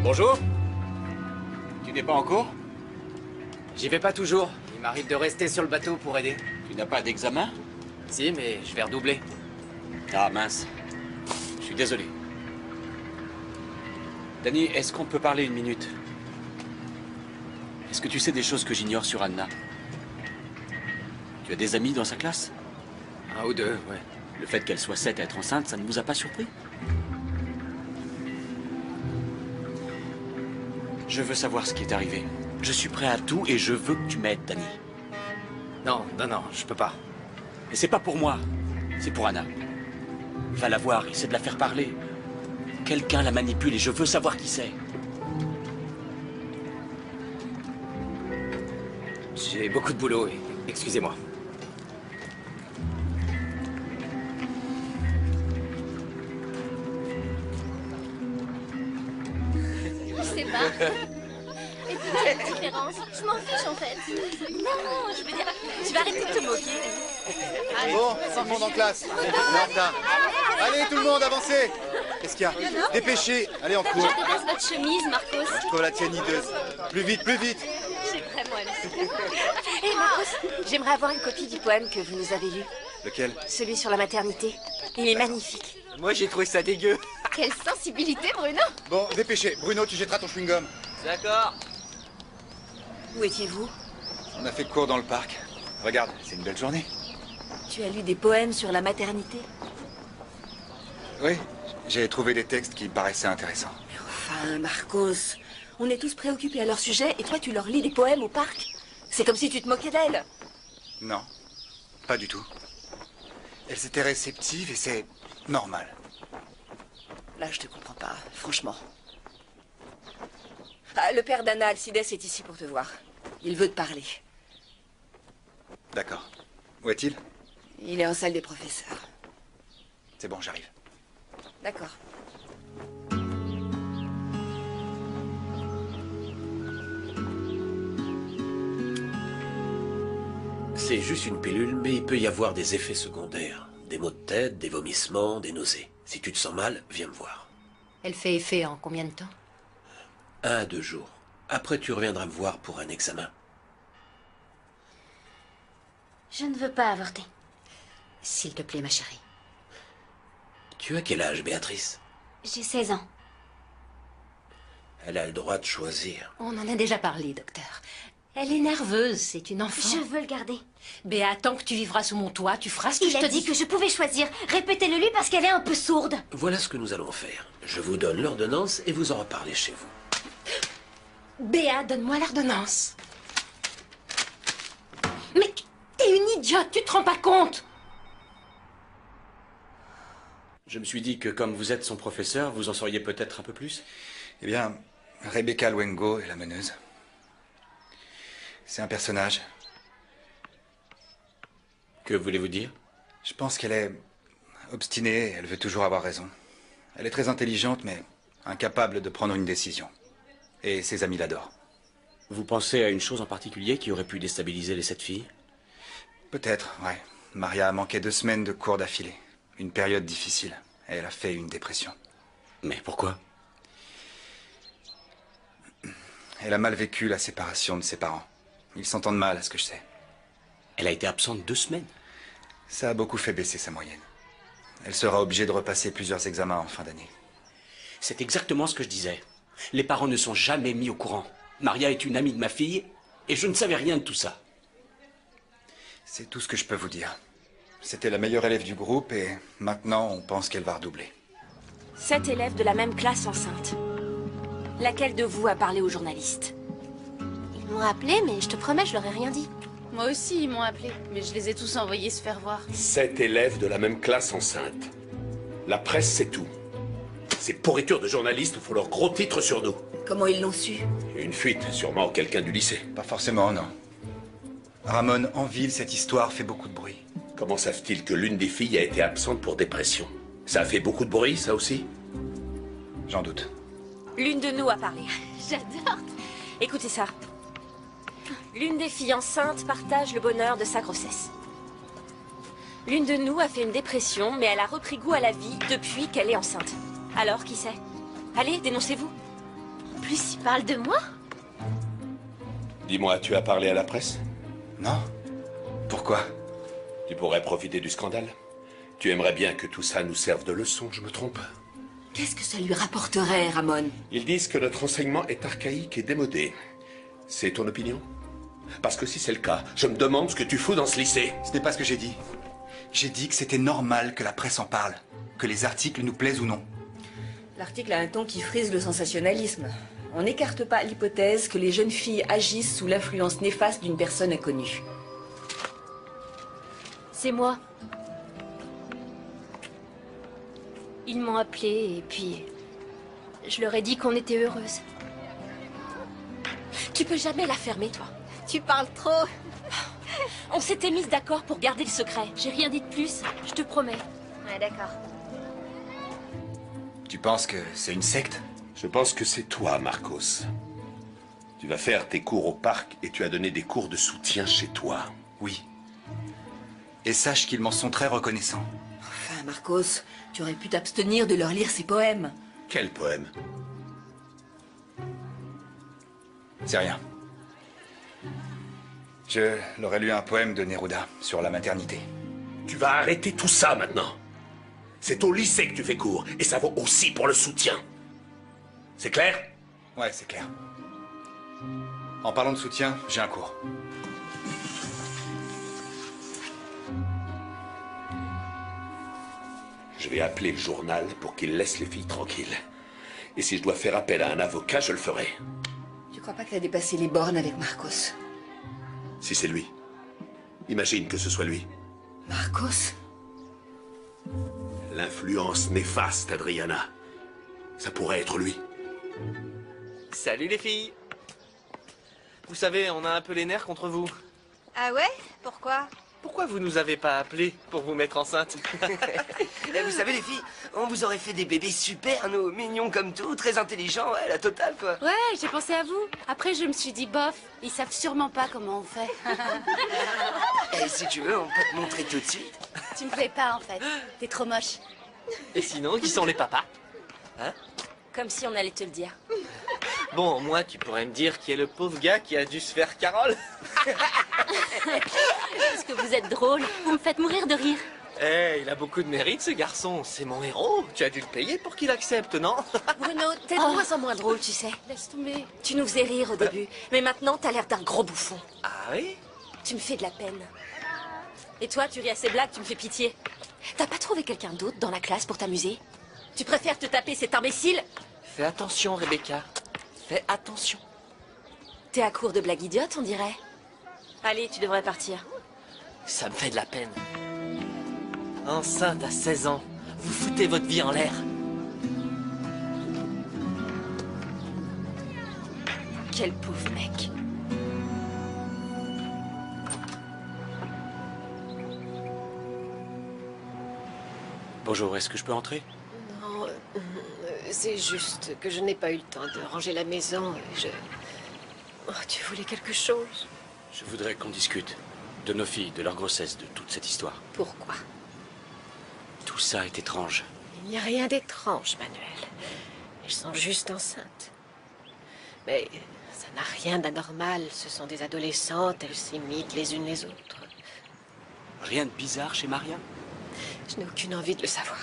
Bonjour. Tu n'es pas en cours? J'y vais pas toujours. Il m'arrive de rester sur le bateau pour aider. Tu n'as pas d'examen? Si, mais je vais redoubler. Ah mince. Je suis désolé. Danny, est-ce qu'on peut parler une minute? Est-ce que tu sais des choses que j'ignore sur Anna? Tu as des amis dans sa classe? 1 ou 2, ouais. Le fait qu'elle soit 7 à être enceinte, ça ne vous a pas surpris? Je veux savoir ce qui est arrivé. Je suis prêt à tout et je veux que tu m'aides, Danny. Non, je peux pas. Et c'est pas pour moi, c'est pour Anna. Va la voir, essaie de la faire parler. Quelqu'un la manipule et je veux savoir qui c'est. J'ai beaucoup de boulot, excusez-moi. Je sais pas. Et puis quelle différence? Je m'en fiche en fait. Non, je veux dire, tu vas arrêter de te moquer. Bon, tout le monde en classe. Martha. Allez, tout le monde, avancez. Qu'est-ce qu'il y a? Dépêchez. Allez, en cours. Je déteste votre chemise, Marcos. Je trouve la tienne hideuse. Plus vite, plus vite. J'ai vraiment halluciné. Hé, Marcos, j'aimerais avoir une copie du poème que vous nous avez lu. Lequel? Celui sur la maternité. Il est magnifique. Moi, j'ai trouvé ça dégueu. Quelle sensibilité, Bruno. Bon, dépêchez. Bruno, tu jetteras ton chewing-gum. D'accord. Où étiez-vous? On a fait cours dans le parc. Regarde, c'est une belle journée. Tu as lu des poèmes sur la maternité? Oui, j'ai trouvé des textes qui me paraissaient intéressants. Enfin, Marcos, on est tous préoccupés à leur sujet et toi, tu leur lis des poèmes au parc? C'est comme si tu te moquais d'elles. Non, pas du tout. Elles étaient réceptives et c'est normal. Là, je te comprends pas, franchement. Ah, le père d'Anna, Alcides, est ici pour te voir. Il veut te parler. D'accord. Où est-il? Il est en salle des professeurs. C'est bon, j'arrive. D'accord. C'est juste une pilule, mais il peut y avoir des effets secondaires. Des maux de tête, des vomissements, des nausées. Si tu te sens mal, viens me voir. Elle fait effet en combien de temps? 1 à 2 jours. Après, tu reviendras me voir pour un examen. Je ne veux pas avorter. S'il te plaît, ma chérie. Tu as quel âge, Béatrice? J'ai 16 ans. Elle a le droit de choisir. On en a déjà parlé, docteur. Elle est nerveuse, c'est une enfant. Je veux le garder. Béa, tant que tu vivras sous mon toit, tu feras ce que je te dis. Il a dit que je pouvais choisir. Répétez-le lui parce qu'elle est un peu sourde. Voilà ce que nous allons faire. Je vous donne l'ordonnance et vous en reparlez chez vous. Béa, donne-moi l'ordonnance. Mais t'es une idiote, tu te rends pas compte? Je me suis dit que comme vous êtes son professeur, vous en sauriez peut-être un peu plus. Eh bien, Rebecca Luengo est la meneuse. C'est un personnage. Que voulez-vous dire? Je pense qu'elle est obstinée, elle veut toujours avoir raison. Elle est très intelligente, mais incapable de prendre une décision. Et ses amis l'adorent. Vous pensez à une chose en particulier qui aurait pu déstabiliser les 7 filles? Peut-être, ouais. Maria a manqué 2 semaines de cours d'affilée. Une période difficile. Et elle a fait une dépression. Mais pourquoi? Elle a mal vécu la séparation de ses parents. Ils s'entendent mal, à ce que je sais. Elle a été absente 2 semaines? Ça a beaucoup fait baisser sa moyenne. Elle sera obligée de repasser plusieurs examens en fin d'année. C'est exactement ce que je disais. Les parents ne sont jamais mis au courant. Maria est une amie de ma fille, et je ne savais rien de tout ça. C'est tout ce que je peux vous dire. C'était la meilleure élève du groupe, et maintenant, on pense qu'elle va redoubler. 7 élèves de la même classe enceinte. Laquelle de vous a parlé aux journalistes? Ils m'ont appelé, mais je te promets, je leur ai rien dit. Moi aussi, ils m'ont appelé, mais je les ai tous envoyés se faire voir. 7 élèves de la même classe enceinte. La presse, c'est tout. Ces pourritures de journalistes font leurs gros titres sur nous. Comment ils l'ont su? Une fuite, sûrement quelqu'un du lycée. Pas forcément, non. Ramon, en ville, cette histoire fait beaucoup de bruit. Comment savent-ils que l'une des filles a été absente pour dépression? Ça a fait beaucoup de bruit, ça aussi? J'en doute. L'une de nous a parlé. J'adore. Écoutez ça. L'une des filles enceintes partage le bonheur de sa grossesse. L'une de nous a fait une dépression, mais elle a repris goût à la vie depuis qu'elle est enceinte. Alors, qui c'est? Allez, dénoncez-vous. En plus, il parle de moi? Dis-moi, tu as parlé à la presse? Non. Pourquoi? Tu pourrais profiter du scandale. Tu aimerais bien que tout ça nous serve de leçon, je me trompe? Qu'est-ce que ça lui rapporterait, Ramon? Ils disent que notre enseignement est archaïque et démodé. C'est ton opinion? Parce que si c'est le cas, je me demande ce que tu fous dans ce lycée. Ce n'est pas ce que j'ai dit. J'ai dit que c'était normal que la presse en parle, que les articles nous plaisent ou non. L'article a un ton qui frise le sensationnalisme. On n'écarte pas l'hypothèse que les jeunes filles agissent sous l'influence néfaste d'une personne inconnue. C'est moi. Ils m'ont appelé et puis... je leur ai dit qu'on était heureuses. Tu peux jamais la fermer, toi. Tu parles trop. On s'était mises d'accord pour garder le secret. J'ai rien dit de plus, je te promets. Ouais, d'accord. Tu penses que c'est une secte? Je pense que c'est toi, Marcos. Tu vas faire tes cours au parc et tu as donné des cours de soutien chez toi. Oui. Et sache qu'ils m'en sont très reconnaissants. Enfin, Marcos, tu aurais pu t'abstenir de leur lire ces poèmes. Quel poème? C'est rien. Je leur ai lu un poème de Neruda sur la maternité. Tu vas arrêter tout ça maintenant. C'est au lycée que tu fais cours, et ça vaut aussi pour le soutien. C'est clair? Ouais, c'est clair. En parlant de soutien, j'ai un cours. Je vais appeler le journal pour qu'il laisse les filles tranquilles. Et si je dois faire appel à un avocat, je le ferai. Tu crois pas que t'as dépassé les bornes avec Marcos? Si c'est lui. Imagine que ce soit lui. Marcos? L'influence néfaste, Adriana. Ça pourrait être lui. Salut les filles. Vous savez, on a un peu les nerfs contre vous. Ah ouais? Pourquoi? Pourquoi vous nous avez pas appelés pour vous mettre enceinte? Vous savez les filles, on vous aurait fait des bébés super, nous, mignons comme tout, très intelligents, ouais, la totale quoi. Ouais, j'ai pensé à vous. Après, je me suis dit, bof, ils savent sûrement pas comment on fait. Et si tu veux, on peut te montrer tout de suite. Tu me plais pas, en fait. T'es trop moche. Et sinon, qui sont les papas? Hein? Comme si on allait te le dire. Bon, moi, tu pourrais me dire qui est le pauvre gars qui a dû se faire Carole? Parce que vous êtes drôle. Vous me faites mourir de rire. Eh, il a beaucoup de mérite, ce garçon. C'est mon héros. Tu as dû le payer pour qu'il accepte, non? Bruno, t'es de moins en moins drôle, tu sais. Laisse tomber. Tu nous faisais rire au début. Mais maintenant, t'as l'air d'un gros bouffon. Ah oui? Tu me fais de la peine. Et toi, tu ris à ces blagues, tu me fais pitié. T'as pas trouvé quelqu'un d'autre dans la classe pour t'amuser? Tu préfères te taper cet imbécile? Fais attention, Rebecca. Fais attention. T'es à court de blagues idiotes, on dirait. Allez, tu devrais partir. Ça me fait de la peine. Enceinte à 16 ans. Vous foutez votre vie en l'air. Quel pauvre mec. Bonjour, est-ce que je peux entrer? Non, c'est juste que je n'ai pas eu le temps de ranger la maison et je... Oh, tu voulais quelque chose? Je voudrais qu'on discute de nos filles, de leur grossesse, de toute cette histoire. Pourquoi? Tout ça est étrange. Il n'y a rien d'étrange, Manuel. Elles sont juste enceintes. Mais ça n'a rien d'anormal. Ce sont des adolescentes, elles s'imitent les unes les autres. Rien de bizarre chez Maria? Je n'ai aucune envie de le savoir.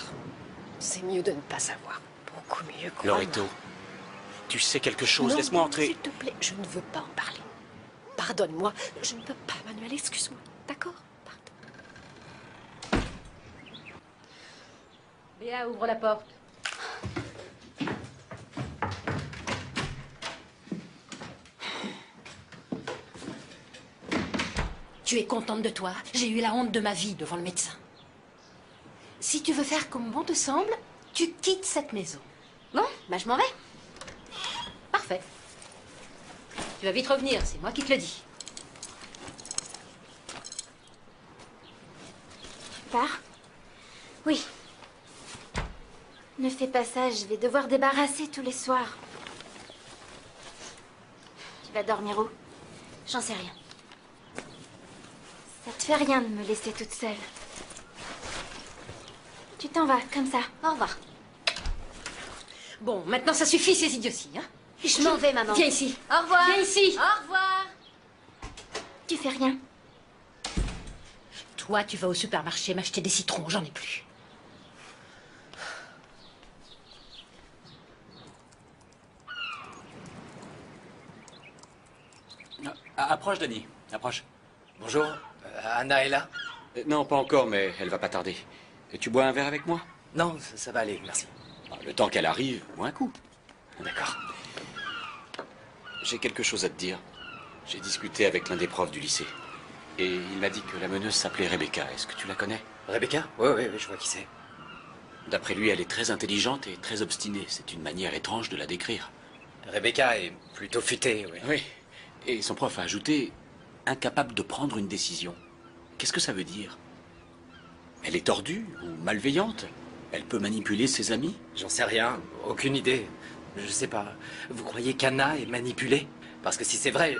C'est mieux de ne pas savoir. Beaucoup mieux, crois-moi. Loretto, tu sais quelque chose? Laisse-moi entrer. S'il te plaît, je ne veux pas en parler. Pardonne-moi, je ne peux pas, Manuel, excuse-moi. D'accord? Béa, ouvre la porte. Tu es contente de toi? J'ai eu la honte de ma vie devant le médecin. Si tu veux faire comme bon te semble, tu quittes cette maison. Bon, bah je m'en vais. Parfait. Tu vas vite revenir, c'est moi qui te le dis. Pars? Oui. Ne fais pas ça, je vais devoir débarrasser tous les soirs. Tu vas dormir où? J'en sais rien. Ça te fait rien de me laisser toute seule. Tu t'en vas, comme ça. Au revoir. Bon, maintenant ça suffit ces idioties, hein? Je m'en vais, maman. Viens ici. Au revoir. Viens ici. Au revoir. Tu fais rien. Toi, tu vas au supermarché m'acheter des citrons, j'en ai plus. Approche, Dani. Approche. Bonjour. Anna est là? Non, pas encore, mais elle va pas tarder. Et tu bois un verre avec moi? Non, ça va aller, merci. Le temps qu'elle arrive, bois un coup. D'accord. J'ai quelque chose à te dire. J'ai discuté avec l'un des profs du lycée. Et il m'a dit que la meneuse s'appelait Rebecca. Est-ce que tu la connais? Rebecca? Oui, je vois qui c'est. D'après lui, elle est très intelligente et très obstinée. C'est une manière étrange de la décrire. Rebecca est plutôt futée, oui. Oui. Et son prof a ajouté « incapable de prendre une décision ». Qu'est-ce que ça veut dire? Elle est tordue ou malveillante? Elle peut manipuler ses amis? J'en sais rien, aucune idée. Je sais pas. Vous croyez qu'Anna est manipulée? Parce que si c'est vrai,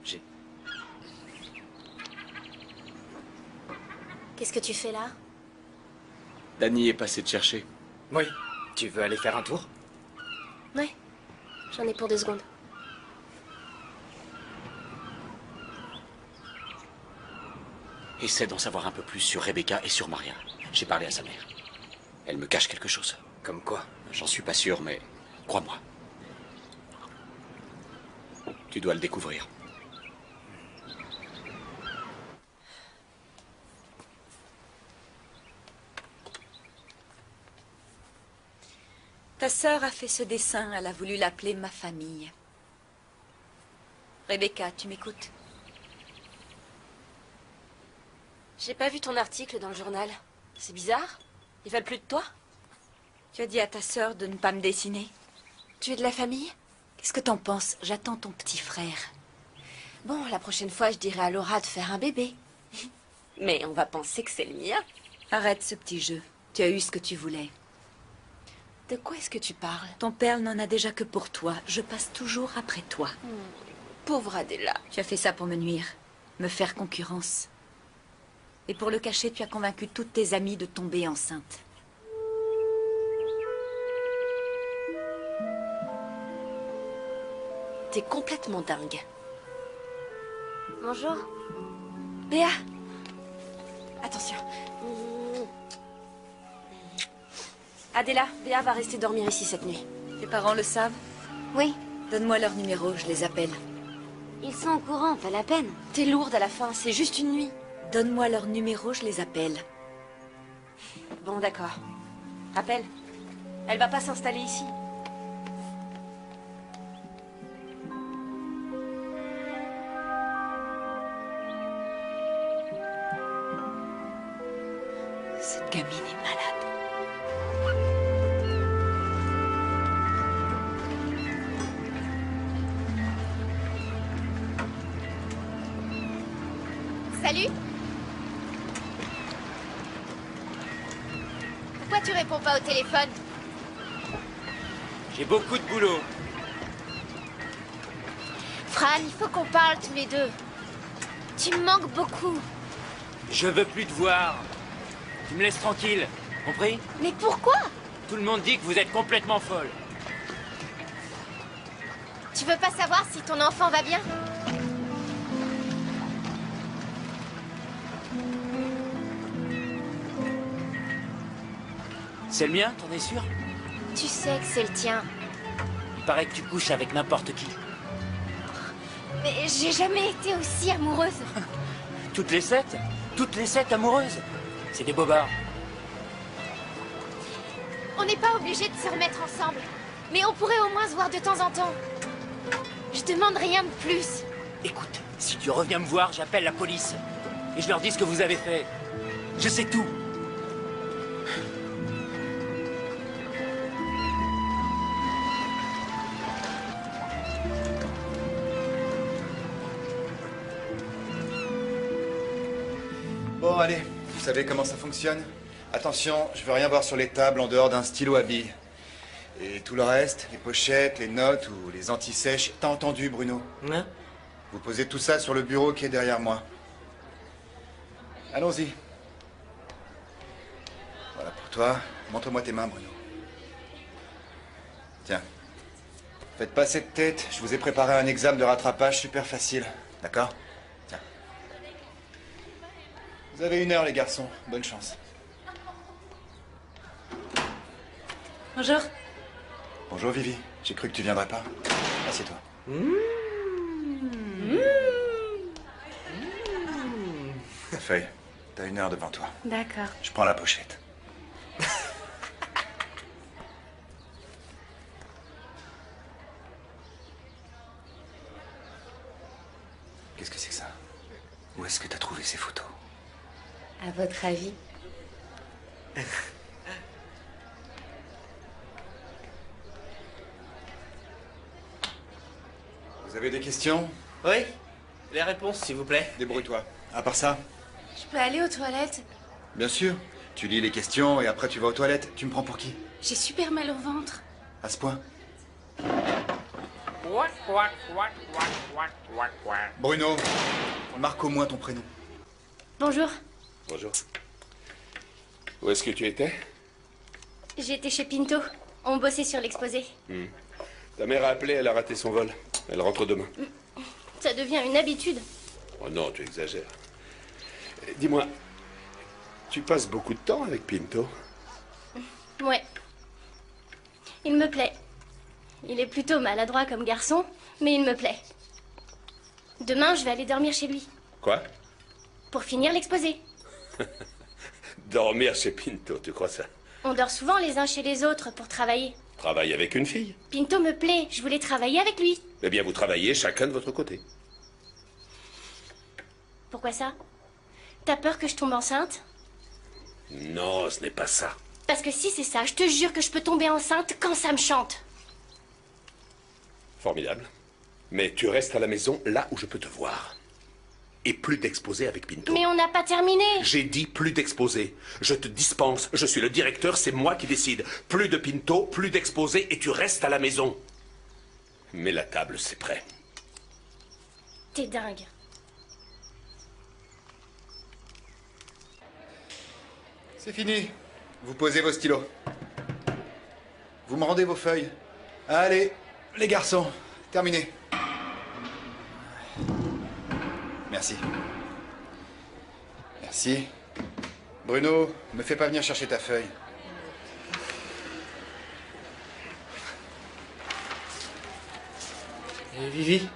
j'ai... Qu'est-ce que tu fais là? Dani est passé te chercher. Oui. Tu veux aller faire un tour? Ouais. J'en ai pour 2 secondes. Essaie d'en savoir un peu plus sur Rebecca et sur Maria. J'ai parlé à sa mère. Elle me cache quelque chose. Comme quoi? J'en suis pas sûr, mais crois-moi. Tu dois le découvrir. Ta sœur a fait ce dessin, elle a voulu l'appeler Ma famille. Rebecca, tu m'écoutes? J'ai pas vu ton article dans le journal. C'est bizarre. Ils veulent plus de toi? Tu as dit à ta sœur de ne pas me dessiner. Tu es de la famille? Qu'est-ce que t'en penses? J'attends ton petit frère. Bon, la prochaine fois, je dirai à Laura de faire un bébé. Mais on va penser que c'est le mien. Arrête ce petit jeu. Tu as eu ce que tu voulais. De quoi est-ce que tu parles? Ton père n'en a déjà que pour toi. Je passe toujours après toi. Pauvre Adela. Tu as fait ça pour me nuire. Me faire concurrence. Et pour le cacher, tu as convaincu toutes tes amies de tomber enceinte. T'es complètement dingue. Bonjour. Béa. Attention. Adela, Béa va rester dormir ici cette nuit. Tes parents le savent? Oui. Donne-moi leur numéro, je les appelle. Ils sont au courant, pas la peine. T'es lourde à la fin, c'est juste une nuit. Donne-moi leur numéro, je les appelle. Bon, d'accord. Rappelle, elle va pas s'installer ici. Cette gamine est malade. Salut. Pourquoi tu réponds pas au téléphone? J'ai beaucoup de boulot. Fran, il faut qu'on parle tous les deux. Tu me manques beaucoup. Je veux plus te voir. Tu me laisses tranquille, compris? Mais pourquoi? Tout le monde dit que vous êtes complètement folle. Tu veux pas savoir si ton enfant va bien? C'est le mien, t'en es sûr? Tu sais que c'est le tien. Il paraît que tu couches avec n'importe qui. Mais j'ai jamais été aussi amoureuse. Toutes les 7? Toutes les 7 amoureuses? C'est des bobards. On n'est pas obligé de se remettre ensemble. Mais on pourrait au moins se voir de temps en temps. Je demande rien de plus. Écoute, si tu reviens me voir, j'appelle la police. Et je leur dis ce que vous avez fait. Je sais tout. Bon, allez, vous savez comment ça fonctionne? Attention, je veux rien voir sur les tables en dehors d'un stylo à billes. Et tout le reste, les pochettes, les notes ou les anti-sèches, t'as entendu, Bruno? Hein? Vous posez tout ça sur le bureau qui est derrière moi. Allons-y. Voilà pour toi. Montre-moi tes mains, Bruno. Tiens. Faites pas cette tête, je vous ai préparé un examen de rattrapage super facile. D'accord? Tiens. Vous avez 1 heure, les garçons. Bonne chance. Bonjour. Bonjour, Vivi. J'ai cru que tu viendrais pas. Assieds-toi. Ta feuille. T'as 1 heure devant toi. D'accord. Je prends la pochette. Qu'est-ce que c'est que ça? Où est-ce que t'as trouvé ces photos? À votre avis? Vous avez des questions? Oui. Les réponses, s'il vous plaît. Débrouille-toi. À part ça? Je peux aller aux toilettes? Bien sûr. Tu lis les questions et après tu vas aux toilettes. Tu me prends pour qui? J'ai super mal au ventre. À ce point? Bruno, marque au moins ton prénom. Bonjour. Bonjour. Où est-ce que tu étais? J'étais chez Pinto. On bossait sur l'exposé. Ta mère a appelé, elle a raté son vol. Elle rentre demain. Ça devient une habitude. Oh non, tu exagères. Dis-moi, tu passes beaucoup de temps avec Pinto? Ouais. Il me plaît. Il est plutôt maladroit comme garçon, mais il me plaît. Demain, je vais aller dormir chez lui. Quoi? Pour finir l'exposé. Dormir chez Pinto, tu crois ça? On dort souvent les uns chez les autres pour travailler. Travaille avec une fille? Pinto me plaît, je voulais travailler avec lui. Eh bien, vous travaillez chacun de votre côté. Pourquoi ça? T'as peur que je tombe enceinte? Non, ce n'est pas ça. Parce que si c'est ça, je te jure que je peux tomber enceinte quand ça me chante. Formidable. Mais tu restes à la maison là où je peux te voir. Et plus d'exposés avec Pinto. Mais on n'a pas terminé. J'ai dit plus d'exposés. Je te dispense. Je suis le directeur, c'est moi qui décide. Plus de Pinto, plus d'exposés et tu restes à la maison. Mets la table, c'est prêt. T'es dingue. C'est fini. Vous posez vos stylos. Vous me rendez vos feuilles. Allez, les garçons, terminé. Merci. Merci. Bruno, me fais pas venir chercher ta feuille. Et Vivi?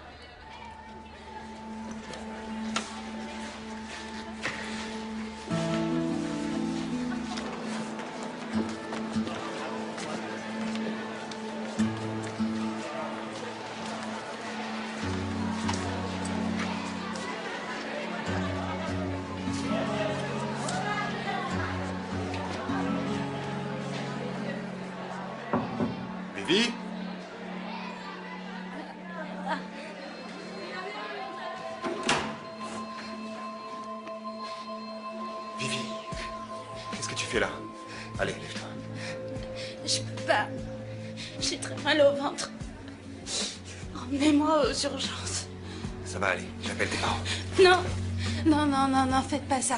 Vivi? fais là? Allez, lève-toi. Je peux pas. J'ai très mal au ventre. Emmenez-moi aux urgences. Ça va aller, j'appelle tes parents. Non. Non, non, non, non, faites pas ça.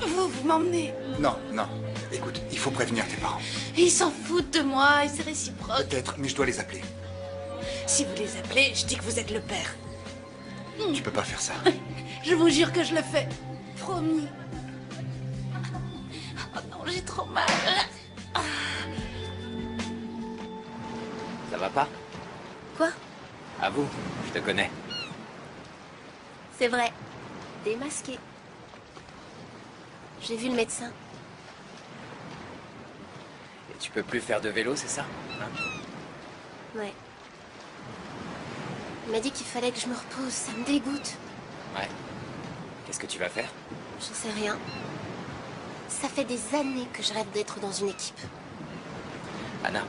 Vous m'emmenez. Non, non. Écoute, il faut prévenir tes parents. Ils s'en foutent de moi et c'est réciproque. Peut-être, mais je dois les appeler. Si vous les appelez, je dis que vous êtes le père. Tu peux pas faire ça. Je vous jure que je le fais. Promis. Oh non, j'ai trop mal. Ça va pas? Quoi? À vous, je te connais. C'est vrai. Démasqué. J'ai vu le médecin. Et tu peux plus faire de vélo, c'est ça? Hein? Ouais. Il m'a dit qu'il fallait que je me repose. Ça me dégoûte. Ouais. Qu'est-ce que tu vas faire? J'en sais rien. Ça fait des années que je rêve d'être dans une équipe. Anna.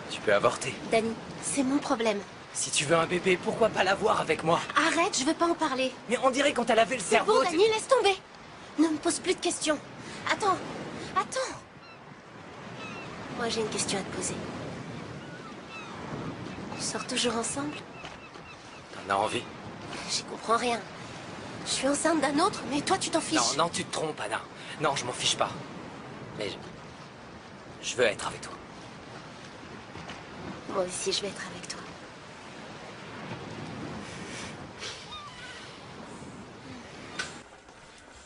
Tu peux avorter. Danny, c'est mon problème. Si tu veux un bébé, pourquoi pas l'avoir avec moi? Arrête, je veux pas en parler. Mais on dirait qu'on t'a lavé le C'est cerveau. bon, Danny, laisse tomber. Ne me pose plus de questions. Attends, attends. Moi, j'ai une question à te poser. On sort toujours ensemble? T'en as envie? J'y comprends rien. Je suis enceinte d'un autre, mais toi, tu t'en fiches. Non, non, tu te trompes, Anna. Non, je m'en fiche pas. Mais je veux être avec toi. Moi aussi, je vais être avec toi.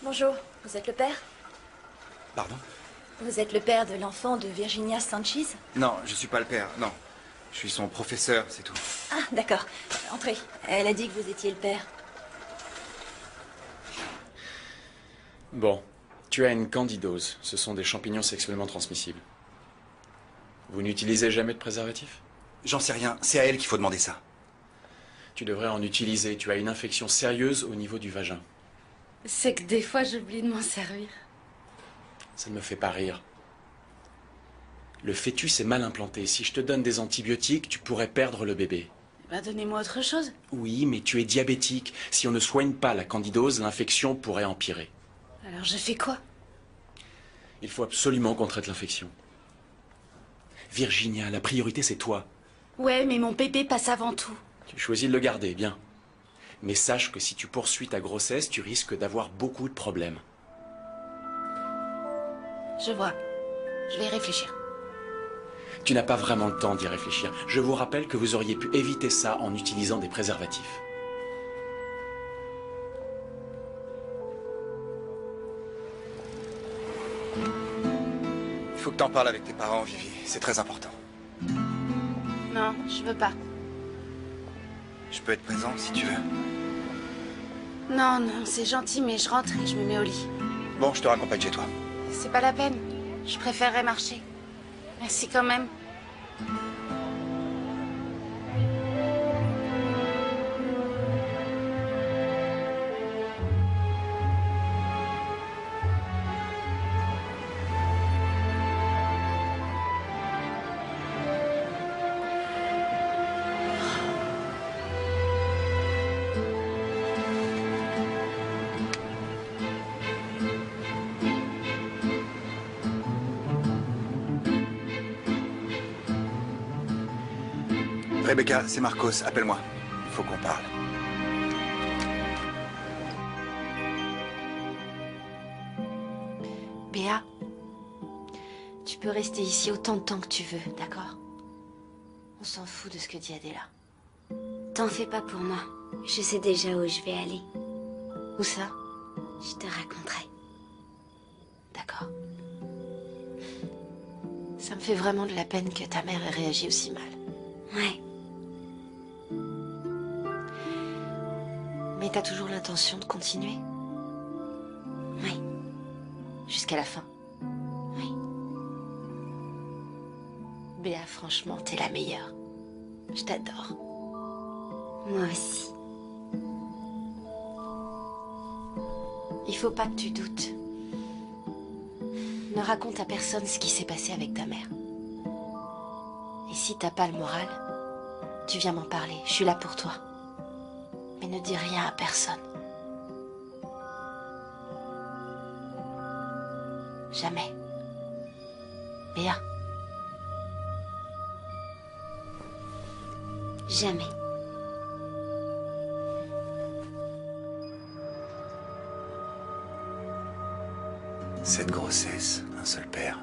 Bonjour, vous êtes le père? Pardon? Vous êtes le père de l'enfant de Virginia Sanchez? Non, je suis pas le père, non. Je suis son professeur, c'est tout. Ah, d'accord. Entrez. Elle a dit que vous étiez le père. Bon, tu as une candidose. Ce sont des champignons sexuellement transmissibles. Vous n'utilisez jamais de préservatif? J'en sais rien, c'est à elle qu'il faut demander ça. Tu devrais en utiliser. Tu as une infection sérieuse au niveau du vagin. C'est que des fois, j'oublie de m'en servir. Ça ne me fait pas rire. Le fœtus est mal implanté. Si je te donne des antibiotiques, tu pourrais perdre le bébé. Bah, donnez-moi autre chose. Oui, mais tu es diabétique. Si on ne soigne pas la candidose, l'infection pourrait empirer. Alors, je fais quoi? Il faut absolument qu'on traite l'infection. Virginia, la priorité, c'est toi. Ouais, mais mon bébé passe avant tout. Tu choisis de le garder, bien. Mais sache que si tu poursuis ta grossesse, tu risques d'avoir beaucoup de problèmes. Je vois. Je vais y réfléchir. Tu n'as pas vraiment le temps d'y réfléchir. Je vous rappelle que vous auriez pu éviter ça en utilisant des préservatifs. Il faut que t'en parles avec tes parents, Vivi. C'est très important. Non, je veux pas. Je peux être présent si tu veux. Non, non, c'est gentil, mais je rentre et je me mets au lit. Bon, je te raccompagne chez toi. C'est pas la peine. Je préférerais marcher. Merci quand même. Rebecca, c'est Marcos, appelle-moi. Il faut qu'on parle. Béa, tu peux rester ici autant de temps que tu veux, d'accord? On s'en fout de ce que dit Adela. T'en fais pas pour moi. Je sais déjà où je vais aller. Où ça? Je te raconterai. D'accord? Ça me fait vraiment de la peine que ta mère ait réagi aussi mal. Ouais. Mais t'as toujours l'intention de continuer? Oui. Jusqu'à la fin? Oui. Béa, franchement, t'es la meilleure. Je t'adore. Moi aussi. Il faut pas que tu doutes. Ne raconte à personne ce qui s'est passé avec ta mère. Et si t'as pas le moral, tu viens m'en parler. Je suis là pour toi. Mais ne dis rien à personne. Jamais. Béa. Jamais. Cette grossesse, un seul père.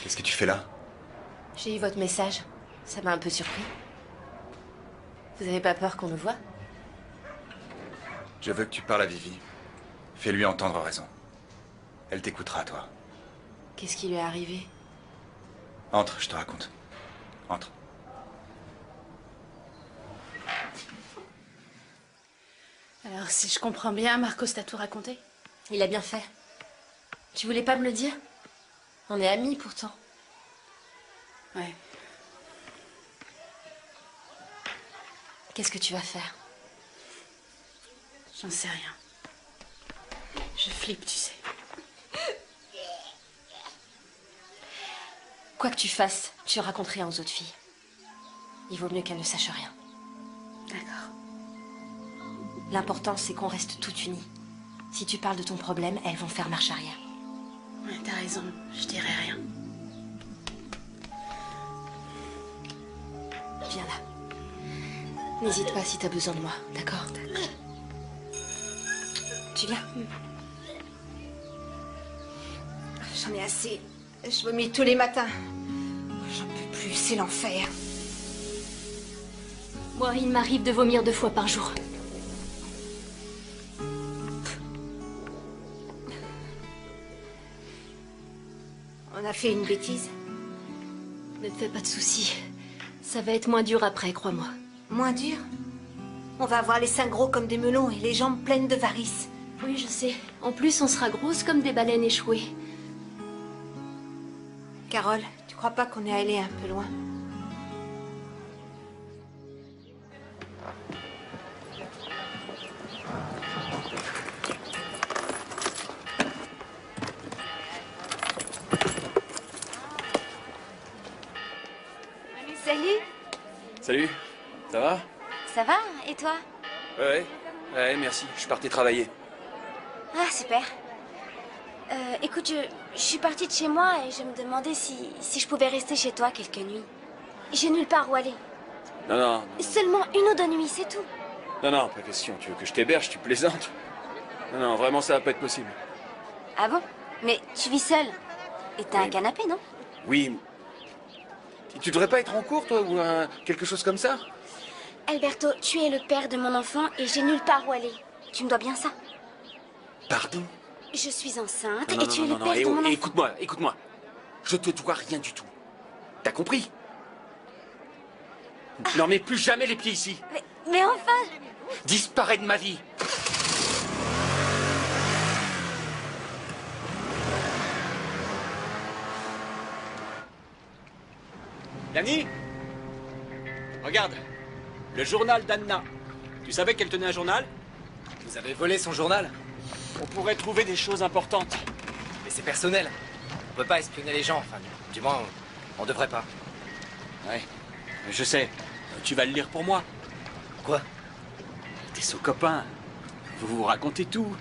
Qu'est-ce que tu fais là? J'ai eu votre message. Ça m'a un peu surpris. Vous avez pas peur qu'on nous voie? Je veux que tu parles à Vivi. Fais-lui entendre raison. Elle t'écoutera, toi. Qu'est-ce qui lui est arrivé? Entre, je te raconte. Entre. Alors, si je comprends bien, Marcos t'a tout raconté? Il a bien fait. Tu voulais pas me le dire? On est amis pourtant. Ouais. Qu'est-ce que tu vas faire? J'en sais rien. Je flippe, tu sais. Quoi que tu fasses, tu racontes rien aux autres filles. Il vaut mieux qu'elles ne sachent rien. D'accord. L'important, c'est qu'on reste toutes unies. Si tu parles de ton problème, elles vont faire marche arrière. Ouais, t'as raison, je dirai rien. Viens là. N'hésite pas si t'as besoin de moi, d'accord? Tu viens? J'en ai assez. Je vomis tous les matins. J'en peux plus, c'est l'enfer. Moi, il m'arrive de vomir 2 fois par jour. On a fait une bêtise. Ne te fais pas de soucis. Ça va être moins dur après, crois-moi. Moins dur? On va avoir les seins gros comme des melons et les jambes pleines de varices. Oui, je sais. En plus, on sera grosses comme des baleines échouées. Carole, tu crois pas qu'on est allé un peu loin? Salut. Salut, ça va? Ça va? Et toi? Ouais, merci, je partais travailler. Ah, super. Écoute, je suis partie de chez moi et je me demandais si je pouvais rester chez toi quelques nuits. J'ai nulle part où aller. Non, Seulement 1 ou 2 nuits, c'est tout. non, pas question, tu veux que je t'héberge, tu plaisantes? Non, vraiment, ça va pas être possible. Ah bon? Mais tu vis seule. Et t'as un canapé, non? Oui. Tu devrais pas être en cours, toi, ou quelque chose comme ça? Alberto, tu es le père de mon enfant et j'ai nulle part où aller. Tu me dois bien ça. Pardon? Je suis enceinte Non, et tu es le père de mon enfant. Écoute-moi. Je te dois rien du tout. T'as compris? Non, mais plus jamais les pieds ici. Mais enfin... Disparais de ma vie. Dani? Regarde. Le journal d'Anna. Tu savais qu'elle tenait un journal? Vous avez volé son journal? On pourrait trouver des choses importantes. Mais c'est personnel. On peut pas espionner les gens, enfin, du moins, on devrait pas. Ouais, je sais. Tu vas le lire pour moi. Quoi? T'es son copain. Vous vous racontez tout.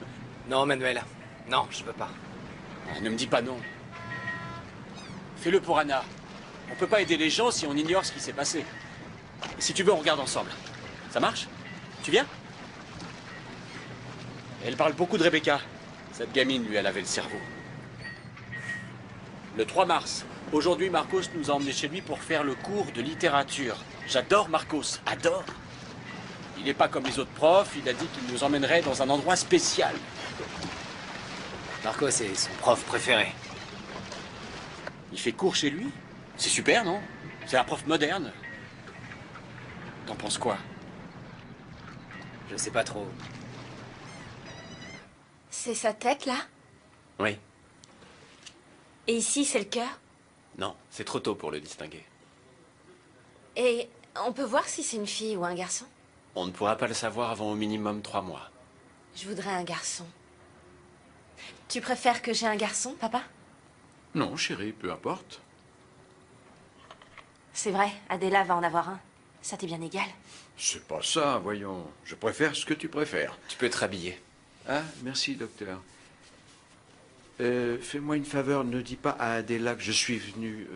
Non, Manuel. Non, je peux pas. Ne me dis pas non. Fais-le pour Anna. On peut pas aider les gens si on ignore ce qui s'est passé. Si tu veux, on regarde ensemble. Ça marche? Tu viens? Elle parle beaucoup de Rebecca. Cette gamine, lui, elle avait le cerveau. Le 3 mars. Aujourd'hui, Marcos nous a emmenés chez lui pour faire le cours de littérature. J'adore Marcos. Adore. Il n'est pas comme les autres profs. Il a dit qu'il nous emmènerait dans un endroit spécial. Marcos est son prof préféré. Il fait cours chez lui? C'est super, non? C'est un prof moderne. T'en penses quoi? Je sais pas trop. C'est sa tête, là? Oui. Et ici, c'est le cœur? Non, c'est trop tôt pour le distinguer. Et on peut voir si c'est une fille ou un garçon? On ne pourra pas le savoir avant au minimum 3 mois. Je voudrais un garçon. Tu préfères que j'ai un garçon, papa? Non, chérie, peu importe. C'est vrai, Adela va en avoir un. Ça t'est bien égal. C'est pas ça, voyons. Je préfère ce que tu préfères. Tu peux te rhabiller. Ah, merci, docteur. Fais-moi une faveur, ne dis pas à Adela que je suis venu.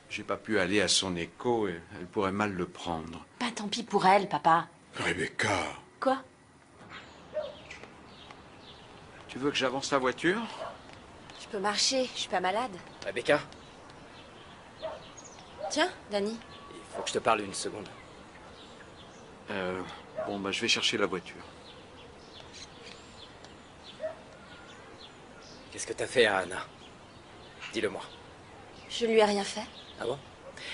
J'ai pas pu aller à son écho et elle pourrait mal le prendre. Bah tant pis pour elle, papa. Rebecca, Quoi? tu veux que j'avance la voiture? Je peux marcher, je suis pas malade. Rebecca, Tiens, Danny. il faut que je te parle une seconde. Bon, bah je vais chercher la voiture. Qu'est-ce que t'as fait à Anna? Dis-le-moi. Je ne lui ai rien fait. Ah bon?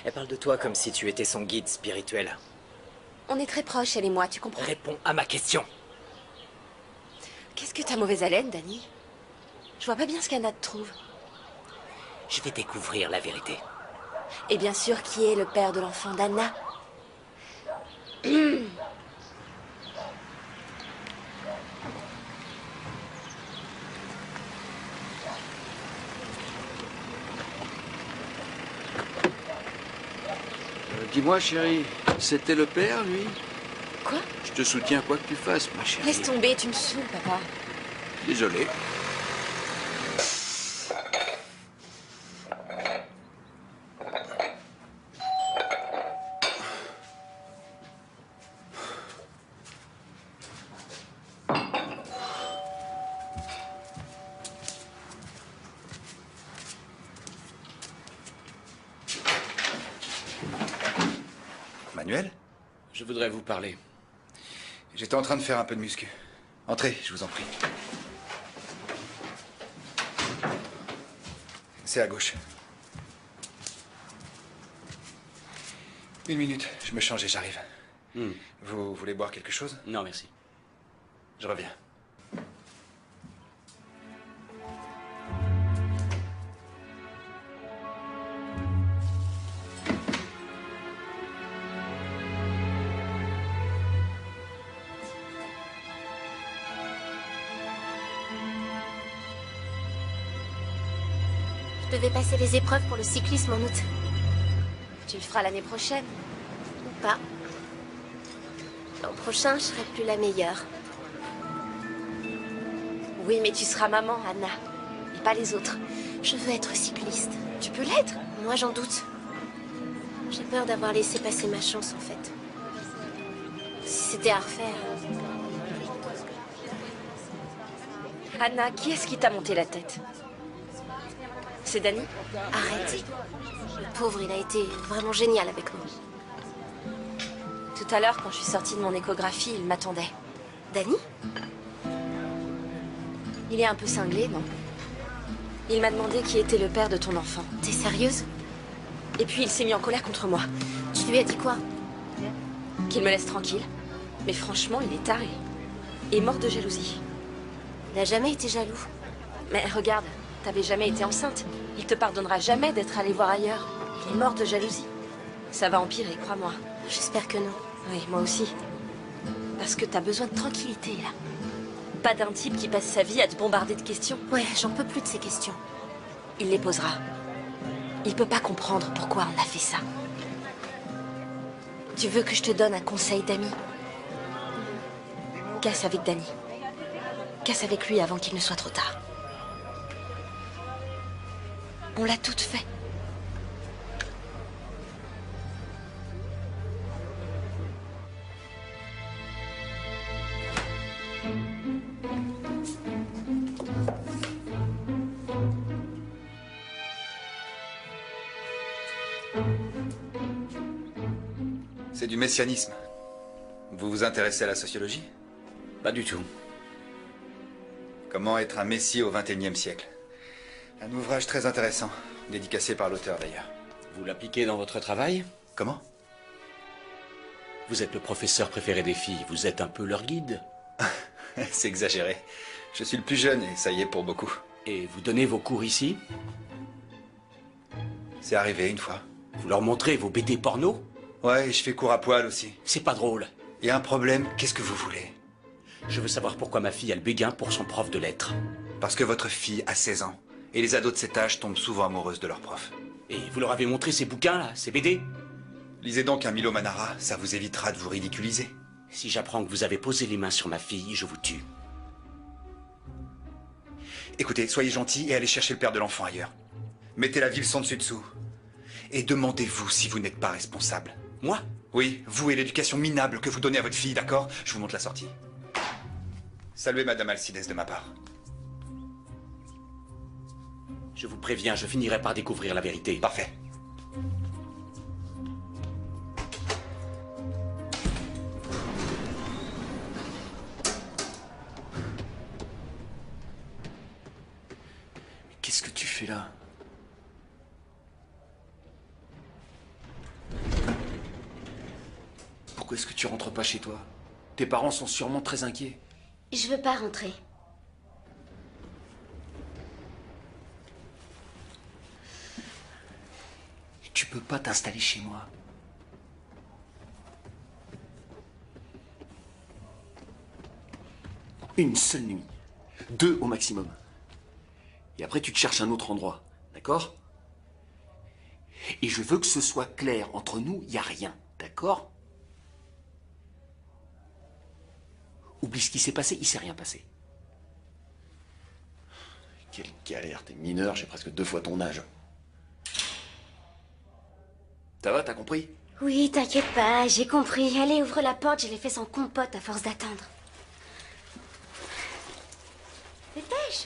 Elle parle de toi comme si tu étais son guide spirituel. On est très proches, elle et moi, tu comprends? Réponds à ma question. Qu'est-ce que t'as mauvaise haleine, Danny? Je vois pas bien ce qu'Anna te trouve. Je vais découvrir la vérité. Et bien sûr, qui est le père de l'enfant d'Anna? Dis-moi, chérie, c'était le père, lui? Quoi? Je te soutiens quoi que tu fasses, ma chérie. Laisse tomber, tu me saoules, papa. Désolé. Manuel? Je voudrais vous parler. J'étais en train de faire un peu de muscu. Entrez, je vous en prie. C'est à gauche. 1 minute, je me change et j'arrive. Vous voulez boire quelque chose? Non, merci. Je reviens. Je devais passer les épreuves pour le cyclisme en août. Tu le feras l'année prochaine. Ou pas. L'an prochain, je serai plus la meilleure. Oui, mais tu seras maman, Anna. Et pas les autres. Je veux être cycliste. Tu peux l'être? Moi, j'en doute. J'ai peur d'avoir laissé passer ma chance, en fait. Si c'était à refaire... Anna, qui est-ce qui t'a monté la tête? C'est Danny? Arrête. Le pauvre, il a été vraiment génial avec moi. Tout à l'heure, quand je suis sortie de mon échographie, il m'attendait. Danny? Il est un peu cinglé, non? Il m'a demandé qui était le père de ton enfant. T'es sérieuse? Et puis il s'est mis en colère contre moi. Tu lui as dit quoi? Qu'il me laisse tranquille. Mais franchement, il est taré. Et mort de jalousie. Il n'a jamais été jaloux. Mais regarde, t'avais jamais été enceinte. Il te pardonnera jamais d'être allé voir ailleurs. Il est mort de jalousie. Ça va empirer, crois-moi. J'espère que non. Oui, moi aussi. Parce que t'as besoin de tranquillité, là. Pas d'un type qui passe sa vie à te bombarder de questions. Ouais, j'en peux plus de ces questions. Il les posera. Il peut pas comprendre pourquoi on a fait ça. Tu veux que je te donne un conseil d'ami? Casse avec Danny. Casse avec lui avant qu'il ne soit trop tard. On l'a toute fait. C'est du messianisme. Vous vous intéressez à la sociologie? Pas du tout. Comment être un messie au XXIe siècle? Un ouvrage très intéressant, dédicacé par l'auteur d'ailleurs. Vous l'appliquez dans votre travail? Comment? Vous êtes le professeur préféré des filles, vous êtes un peu leur guide. C'est exagéré. Je suis le plus jeune et ça y est pour beaucoup. Et vous donnez vos cours ici? C'est arrivé une fois. Vous leur montrez vos BD porno? Ouais, et je fais cours à poil aussi. C'est pas drôle. Il y a un problème, qu'est-ce que vous voulez? Je veux savoir pourquoi ma fille a le béguin pour son prof de lettres. Parce que votre fille a 16 ans. Et les ados de cet âge tombent souvent amoureuses de leur prof. Et vous leur avez montré ces bouquins là, ces BD? Lisez donc un Milo Manara, ça vous évitera de vous ridiculiser. Si j'apprends que vous avez posé les mains sur ma fille, je vous tue. Écoutez, soyez gentil et allez chercher le père de l'enfant ailleurs. Mettez la ville sans dessus-dessous. Et demandez-vous si vous n'êtes pas responsable. Moi? Oui, vous et l'éducation minable que vous donnez à votre fille, d'accord? Je vous montre la sortie. Saluez Madame Alcides de ma part. Je vous préviens, je finirai par découvrir la vérité. Parfait. Mais qu'est-ce que tu fais là? Pourquoi est-ce que tu rentres pas chez toi? Tes parents sont sûrement très inquiets. Je veux pas rentrer. Tu peux pas t'installer chez moi. Une seule nuit. 2 au maximum. Et après, tu te cherches un autre endroit. D'accord? Et je veux que ce soit clair. Entre nous, il n'y a rien. D'accord? Oublie ce qui s'est passé, il s'est rien passé. Quelle galère, t'es mineur, j'ai presque 2 fois ton âge. Ça va, t'as compris? Oui, t'inquiète pas, j'ai compris. Allez, ouvre la porte, je l'ai fait sans compote à force d'attendre. Dépêche.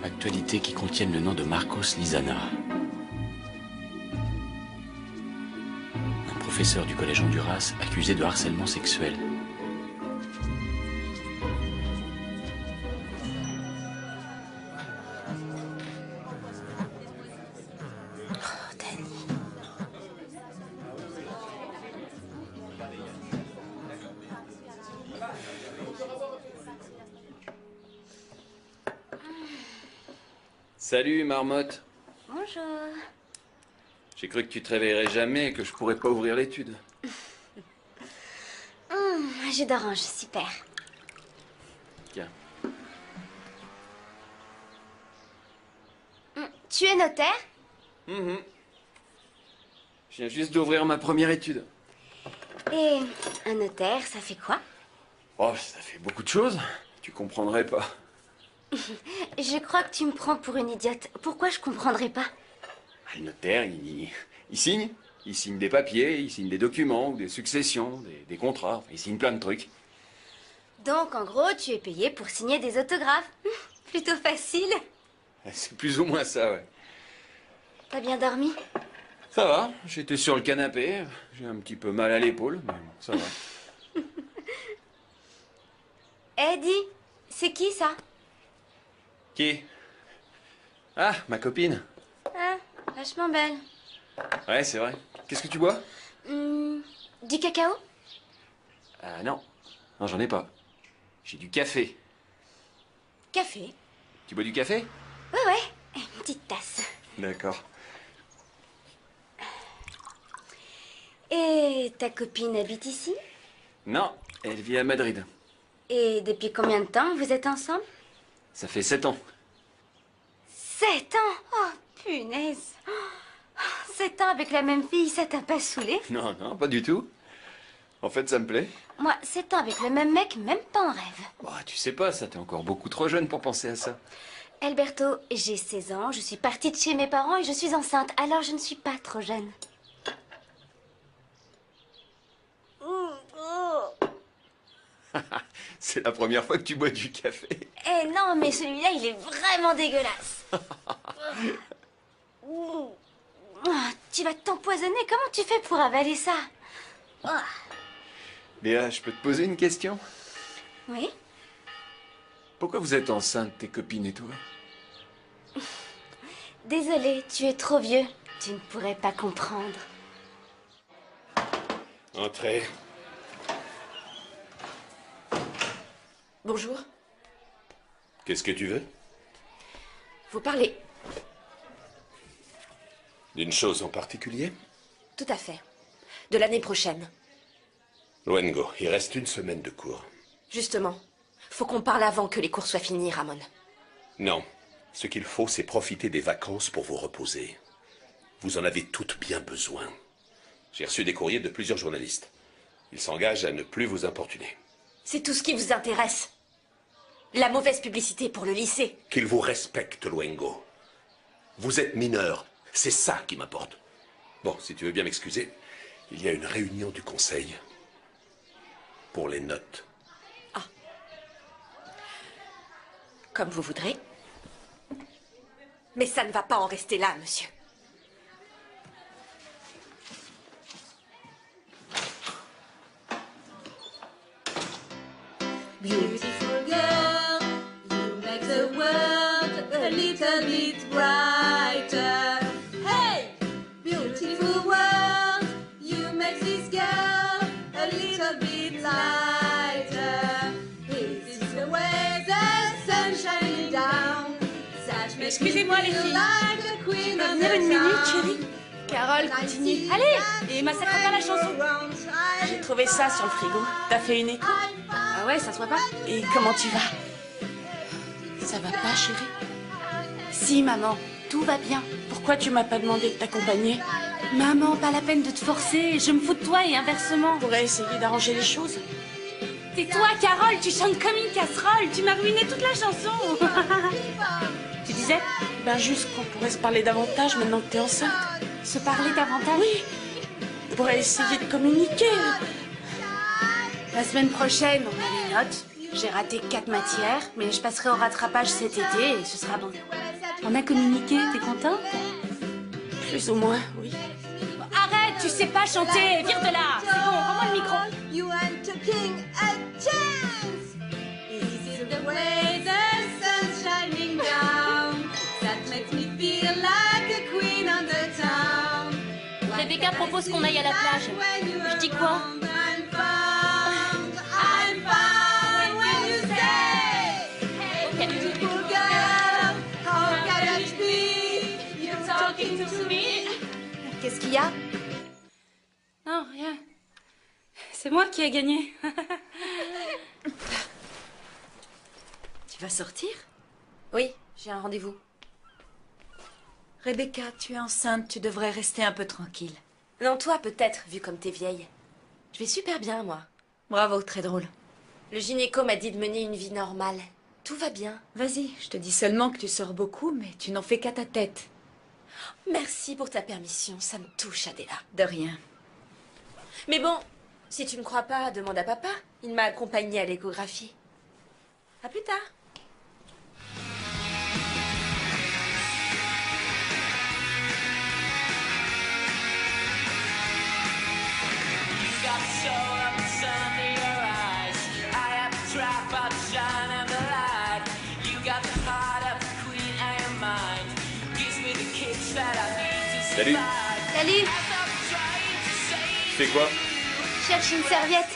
Actualités qui contiennent le nom de Marcos Lizana. Un professeur du collège Honduras accusé de harcèlement sexuel. Salut, marmotte. Bonjour. J'ai cru que tu te réveillerais jamais et que je pourrais pas ouvrir l'étude. Jus d'orange, super. Tiens. Tu es notaire? Je viens juste d'ouvrir ma première étude. Et un notaire, ça fait quoi? Oh, ça fait beaucoup de choses. Tu comprendrais pas. Je crois que tu me prends pour une idiote. Pourquoi je comprendrais pas? Le notaire, il signe. Il signe des papiers, il signe des documents, ou des successions, des contrats. Enfin, il signe plein de trucs. Donc, en gros, tu es payé pour signer des autographes. Plutôt facile. C'est plus ou moins ça, ouais. T'as bien dormi? Ça va, j'étais sur le canapé. J'ai un petit peu mal à l'épaule, mais bon, ça va. Eddie, c'est qui ça? Qui? Ah, ma copine. Ah, vachement belle. Ouais, c'est vrai. Qu'est-ce que tu bois? Du cacao? Ah non. Non, j'en ai pas. J'ai du café. Café? Tu bois du café? Ouais, une petite tasse. D'accord. Et ta copine habite ici? Non, elle vit à Madrid. Et depuis combien de temps vous êtes ensemble? Ça fait 7 ans. 7 ans? Oh, punaise! 7 ans avec la même fille, ça t'a pas saoulé? Non, non, pas du tout. En fait, ça me plaît. Moi, 7 ans avec le même mec, même pas en rêve. Bah, tu sais pas, ça, t'es encore beaucoup trop jeune pour penser à ça. Alberto, j'ai 16 ans, je suis partie de chez mes parents et je suis enceinte, alors je ne suis pas trop jeune. C'est la première fois que tu bois du café. Eh non, mais celui-là, il est vraiment dégueulasse. Tu vas t'empoisonner, comment tu fais pour avaler ça? Léa, je peux te poser une question? Oui? Pourquoi vous êtes enceinte, tes copines et toi? Désolée, tu es trop vieux. Tu ne pourrais pas comprendre. Entrez. Bonjour. Qu'est-ce que tu veux? Vous parlez. D'une chose en particulier? Tout à fait. De l'année prochaine. Luengo, il reste 1 semaine de cours. Justement. Faut qu'on parle avant que les cours soient finis, Ramon. Non. Ce qu'il faut, c'est profiter des vacances pour vous reposer. Vous en avez toutes bien besoin. J'ai reçu des courriers de plusieurs journalistes. Ils s'engagent à ne plus vous importuner. C'est tout ce qui vous intéresse. La mauvaise publicité pour le lycée. Qu'ils vous respectent, Luengo. Vous êtes mineur. C'est ça qui m'importe. Bon, si tu veux bien m'excuser, il y a une réunion du conseil pour les notes. Comme vous voudrez. Mais ça ne va pas en rester là, monsieur. Beautiful girl, you make the world a little bit brighter. Hey, beautiful world, you make this girl a little bit lighter. This is the way the sun shining down. Excusez-moi les filles. Je peux venir une minute, chérie? Carole, continue. Allez, et massacre pas la chanson. J'ai trouvé ça sur le frigo. T'as fait une écho? Ah ouais, ça se voit pas? Et comment tu vas? Ça va pas, chérie? Si, maman, tout va bien. Pourquoi tu m'as pas demandé de t'accompagner? Maman, pas la peine de te forcer. Je me fous de toi et inversement. On pourrait essayer d'arranger les choses. Tais-toi, Carole, tu chantes comme une casserole. Tu m'as ruiné toute la chanson. Tu disais? Ben juste qu'on pourrait se parler davantage maintenant que t'es enceinte. Se parler davantage? Oui. On pourrait essayer de communiquer. La semaine prochaine, on a les notes. J'ai raté 4 matières, mais je passerai au rattrapage cet été et ce sera bon. On a communiqué, t'es contente? Plus ou moins, oui. Arrête, tu sais pas chanter, vire de là. C'est bon, rends-moi le micro. You are taking a chance. This is the way the sun's shining down. That makes me feel like a queen on the town. Rebecca propose qu'on aille à la plage. Je dis quoi? I'm fine when you say, hey, beautiful girl, how can it be? You're talking to me. Qu'est-ce qu'il y a? Non, rien. C'est moi qui ai gagné. Tu vas sortir? Oui, j'ai un rendez-vous. Rebecca, tu es enceinte, tu devrais rester un peu tranquille. Non, toi peut-être, vu comme t'es vieille. Je vais super bien, moi. Bravo, très drôle. Le gynéco m'a dit de mener une vie normale. Tout va bien. Vas-y, je te dis seulement que tu sors beaucoup, mais tu n'en fais qu'à ta tête. Merci pour ta permission, ça me touche, Adela. De rien. Mais bon, si tu me crois pas, demande à papa. Il m'a accompagnée à l'échographie. À plus tard. Salut. Salut. Tu fais quoi? Je cherche une serviette.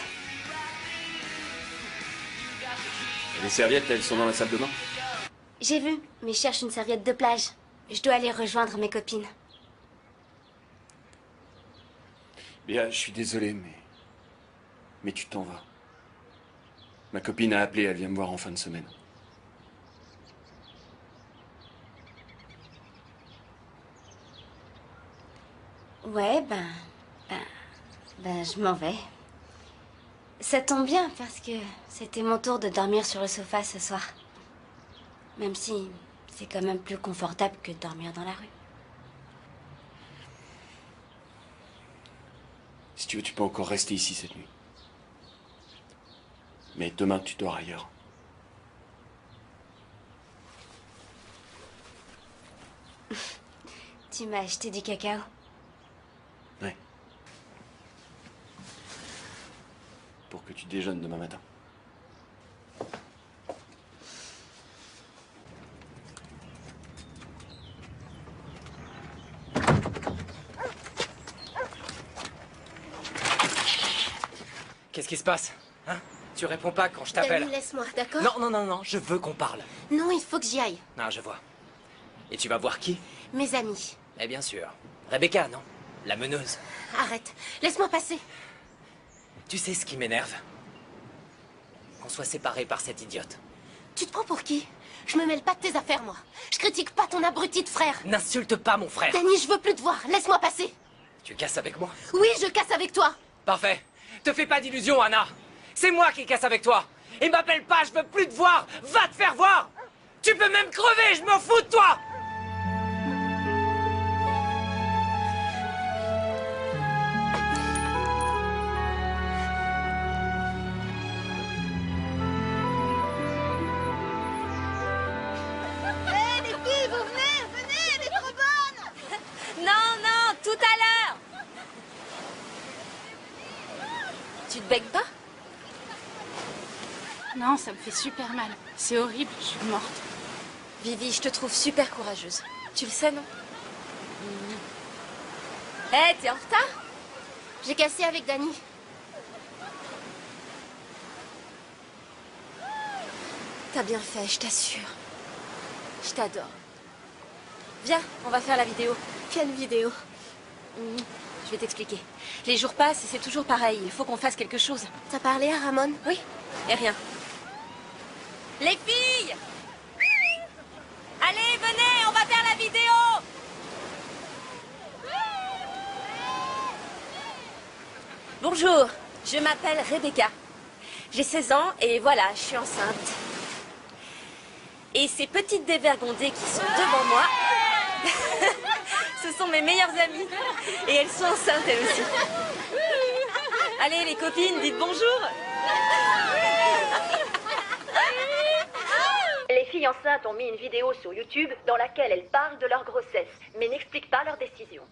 Les serviettes, elles sont dans la salle de bain? J'ai vu, mais je cherche une serviette de plage. Je dois aller rejoindre mes copines. Bien, je suis désolé, mais tu t'en vas. Ma copine a appelé, elle vient me voir en fin de semaine. Ouais, je m'en vais. Ça tombe bien parce que c'était mon tour de dormir sur le sofa ce soir. Même si c'est quand même plus confortable que de dormir dans la rue. Si tu veux, tu peux encore rester ici cette nuit. Mais demain, tu dors ailleurs. Tu m'as acheté du cacao. Ouais. Pour que tu déjeunes demain matin. Qu'est-ce qui se passe? Hein? Tu réponds pas quand je t'appelle. Danny, laisse-moi, d'accord? Non, je veux qu'on parle. Non, il faut que j'y aille. Non, je vois. Et tu vas voir qui? Mes amis. Eh bien sûr. Rebecca, non? La meneuse. Arrête, laisse-moi passer. Tu sais ce qui m'énerve? Qu'on soit séparés par cette idiote. Tu te prends pour qui? Je me mêle pas de tes affaires, moi. Je critique pas ton abruti de frère. N'insulte pas mon frère. Danny, je veux plus te voir. Laisse-moi passer. Tu casses avec moi? Oui, je casse avec toi. Parfait. Te fais pas d'illusions, Anna. C'est moi qui casse avec toi. Et m'appelle pas, je veux plus te voir. Va te faire voir. Tu peux même crever, je me fous de toi. Hé, les filles, vous venez, elle est trop bonne. Non, tout à l'heure. Tu te baignes pas? Non, ça me fait super mal. C'est horrible, je suis morte. Vivi, je te trouve super courageuse. Tu le sais, non? Hé, t'es en retard? J'ai cassé avec Danny. T'as bien fait, je t'assure. Je t'adore. Viens, on va faire la vidéo. Quelle vidéo? Je vais t'expliquer. Les jours passent et c'est toujours pareil. Il faut qu'on fasse quelque chose. T'as parlé à Ramon? Oui, et rien. Les filles! Allez, venez, on va faire la vidéo! Bonjour, je m'appelle Rebecca. J'ai 16 ans et voilà, je suis enceinte. Et ces petites dévergondées qui sont devant moi, ce sont mes meilleures amies. Et elles sont enceintes, elles aussi. Allez, les copines, dites bonjour! Les filles enceintes ont mis une vidéo sur YouTube dans laquelle elles parlent de leur grossesse, mais n'expliquent pas leur décision.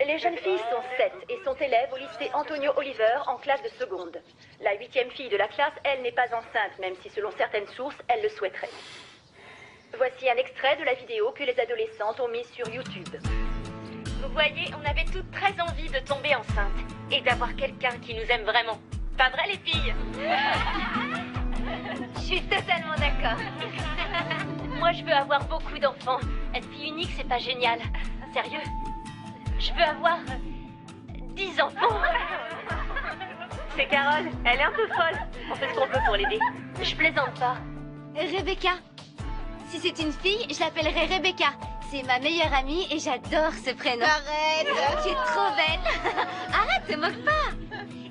Les jeunes filles sont 7 et sont élèves au lycée Antonio Oliver en classe de seconde. La 8e fille de la classe, elle, n'est pas enceinte, même si selon certaines sources, elle le souhaiterait. Voici un extrait de la vidéo que les adolescentes ont mise sur YouTube. Vous voyez, on avait toutes très envie de tomber enceinte et d'avoir quelqu'un qui nous aime vraiment. Pas vrai, les filles? Je suis totalement d'accord. Moi, je veux avoir beaucoup d'enfants. Être fille unique, c'est pas génial. Sérieux? Je veux avoir 10 enfants. C'est Carole, elle est un peu folle. On fait ce qu'on peut pour l'aider. Je plaisante pas. Rebecca. Si c'est une fille, je l'appellerai Rebecca. C'est ma meilleure amie et j'adore ce prénom. Arrête. Tu es trop belle. Arrête, te moque pas.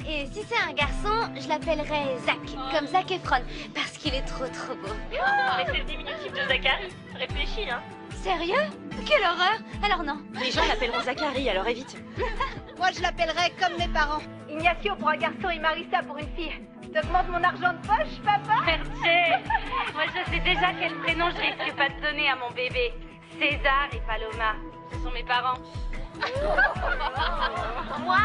Et si c'est un garçon, je l'appellerai Zach, comme Zac Efron, parce qu'il est trop beau. Mais c'est le diminutif de Zachary. Réfléchis, hein. Sérieux? Quelle horreur. Alors non. Les gens l'appelleront Zachary, alors évite. Moi, je l'appellerai comme mes parents. Ignacio pour un garçon et Marissa pour une fille. T'augmentes mon argent de poche, papa? Merci. Moi, je sais déjà quel prénom je risque pas de donner à mon bébé. César et Paloma. Ce sont mes parents. Moi,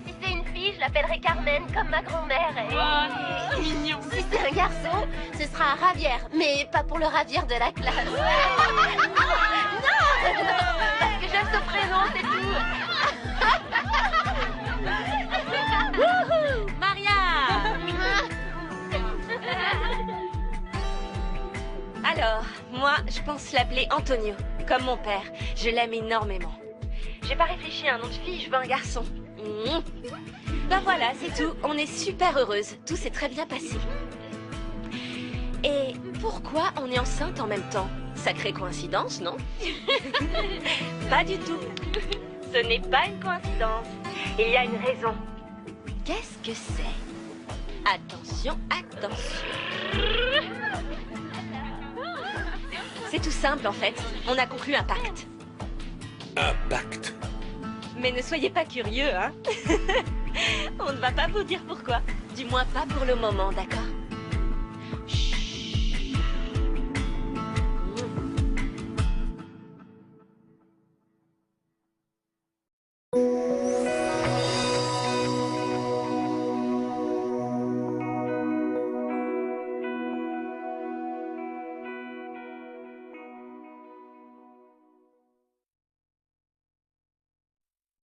si c'est une fille, je l'appellerai Carmen, comme ma grand-mère. Oh, mignon. Si c'est un garçon, ce sera un ravière, mais pas pour le ravir de la classe. Non, parce que j'aime ce prénom, c'est tout. Wouhou, Maria. Alors, moi, je pense l'appeler Antonio, comme mon père. Je l'aime énormément. J'ai pas réfléchi à un nom de fille, je veux un garçon. Ben voilà, c'est tout. On est super heureuses. Tout s'est très bien passé. Et pourquoi on est enceinte en même temps? Sacrée coïncidence, non? Pas du tout. Ce n'est pas une coïncidence. Il y a une raison. Qu'est-ce que c'est? Attention, attention. C'est tout simple en fait. On a conclu un pacte. Un pacte? Mais ne soyez pas curieux, hein. On ne va pas vous dire pourquoi. Du moins pas pour le moment, d'accord?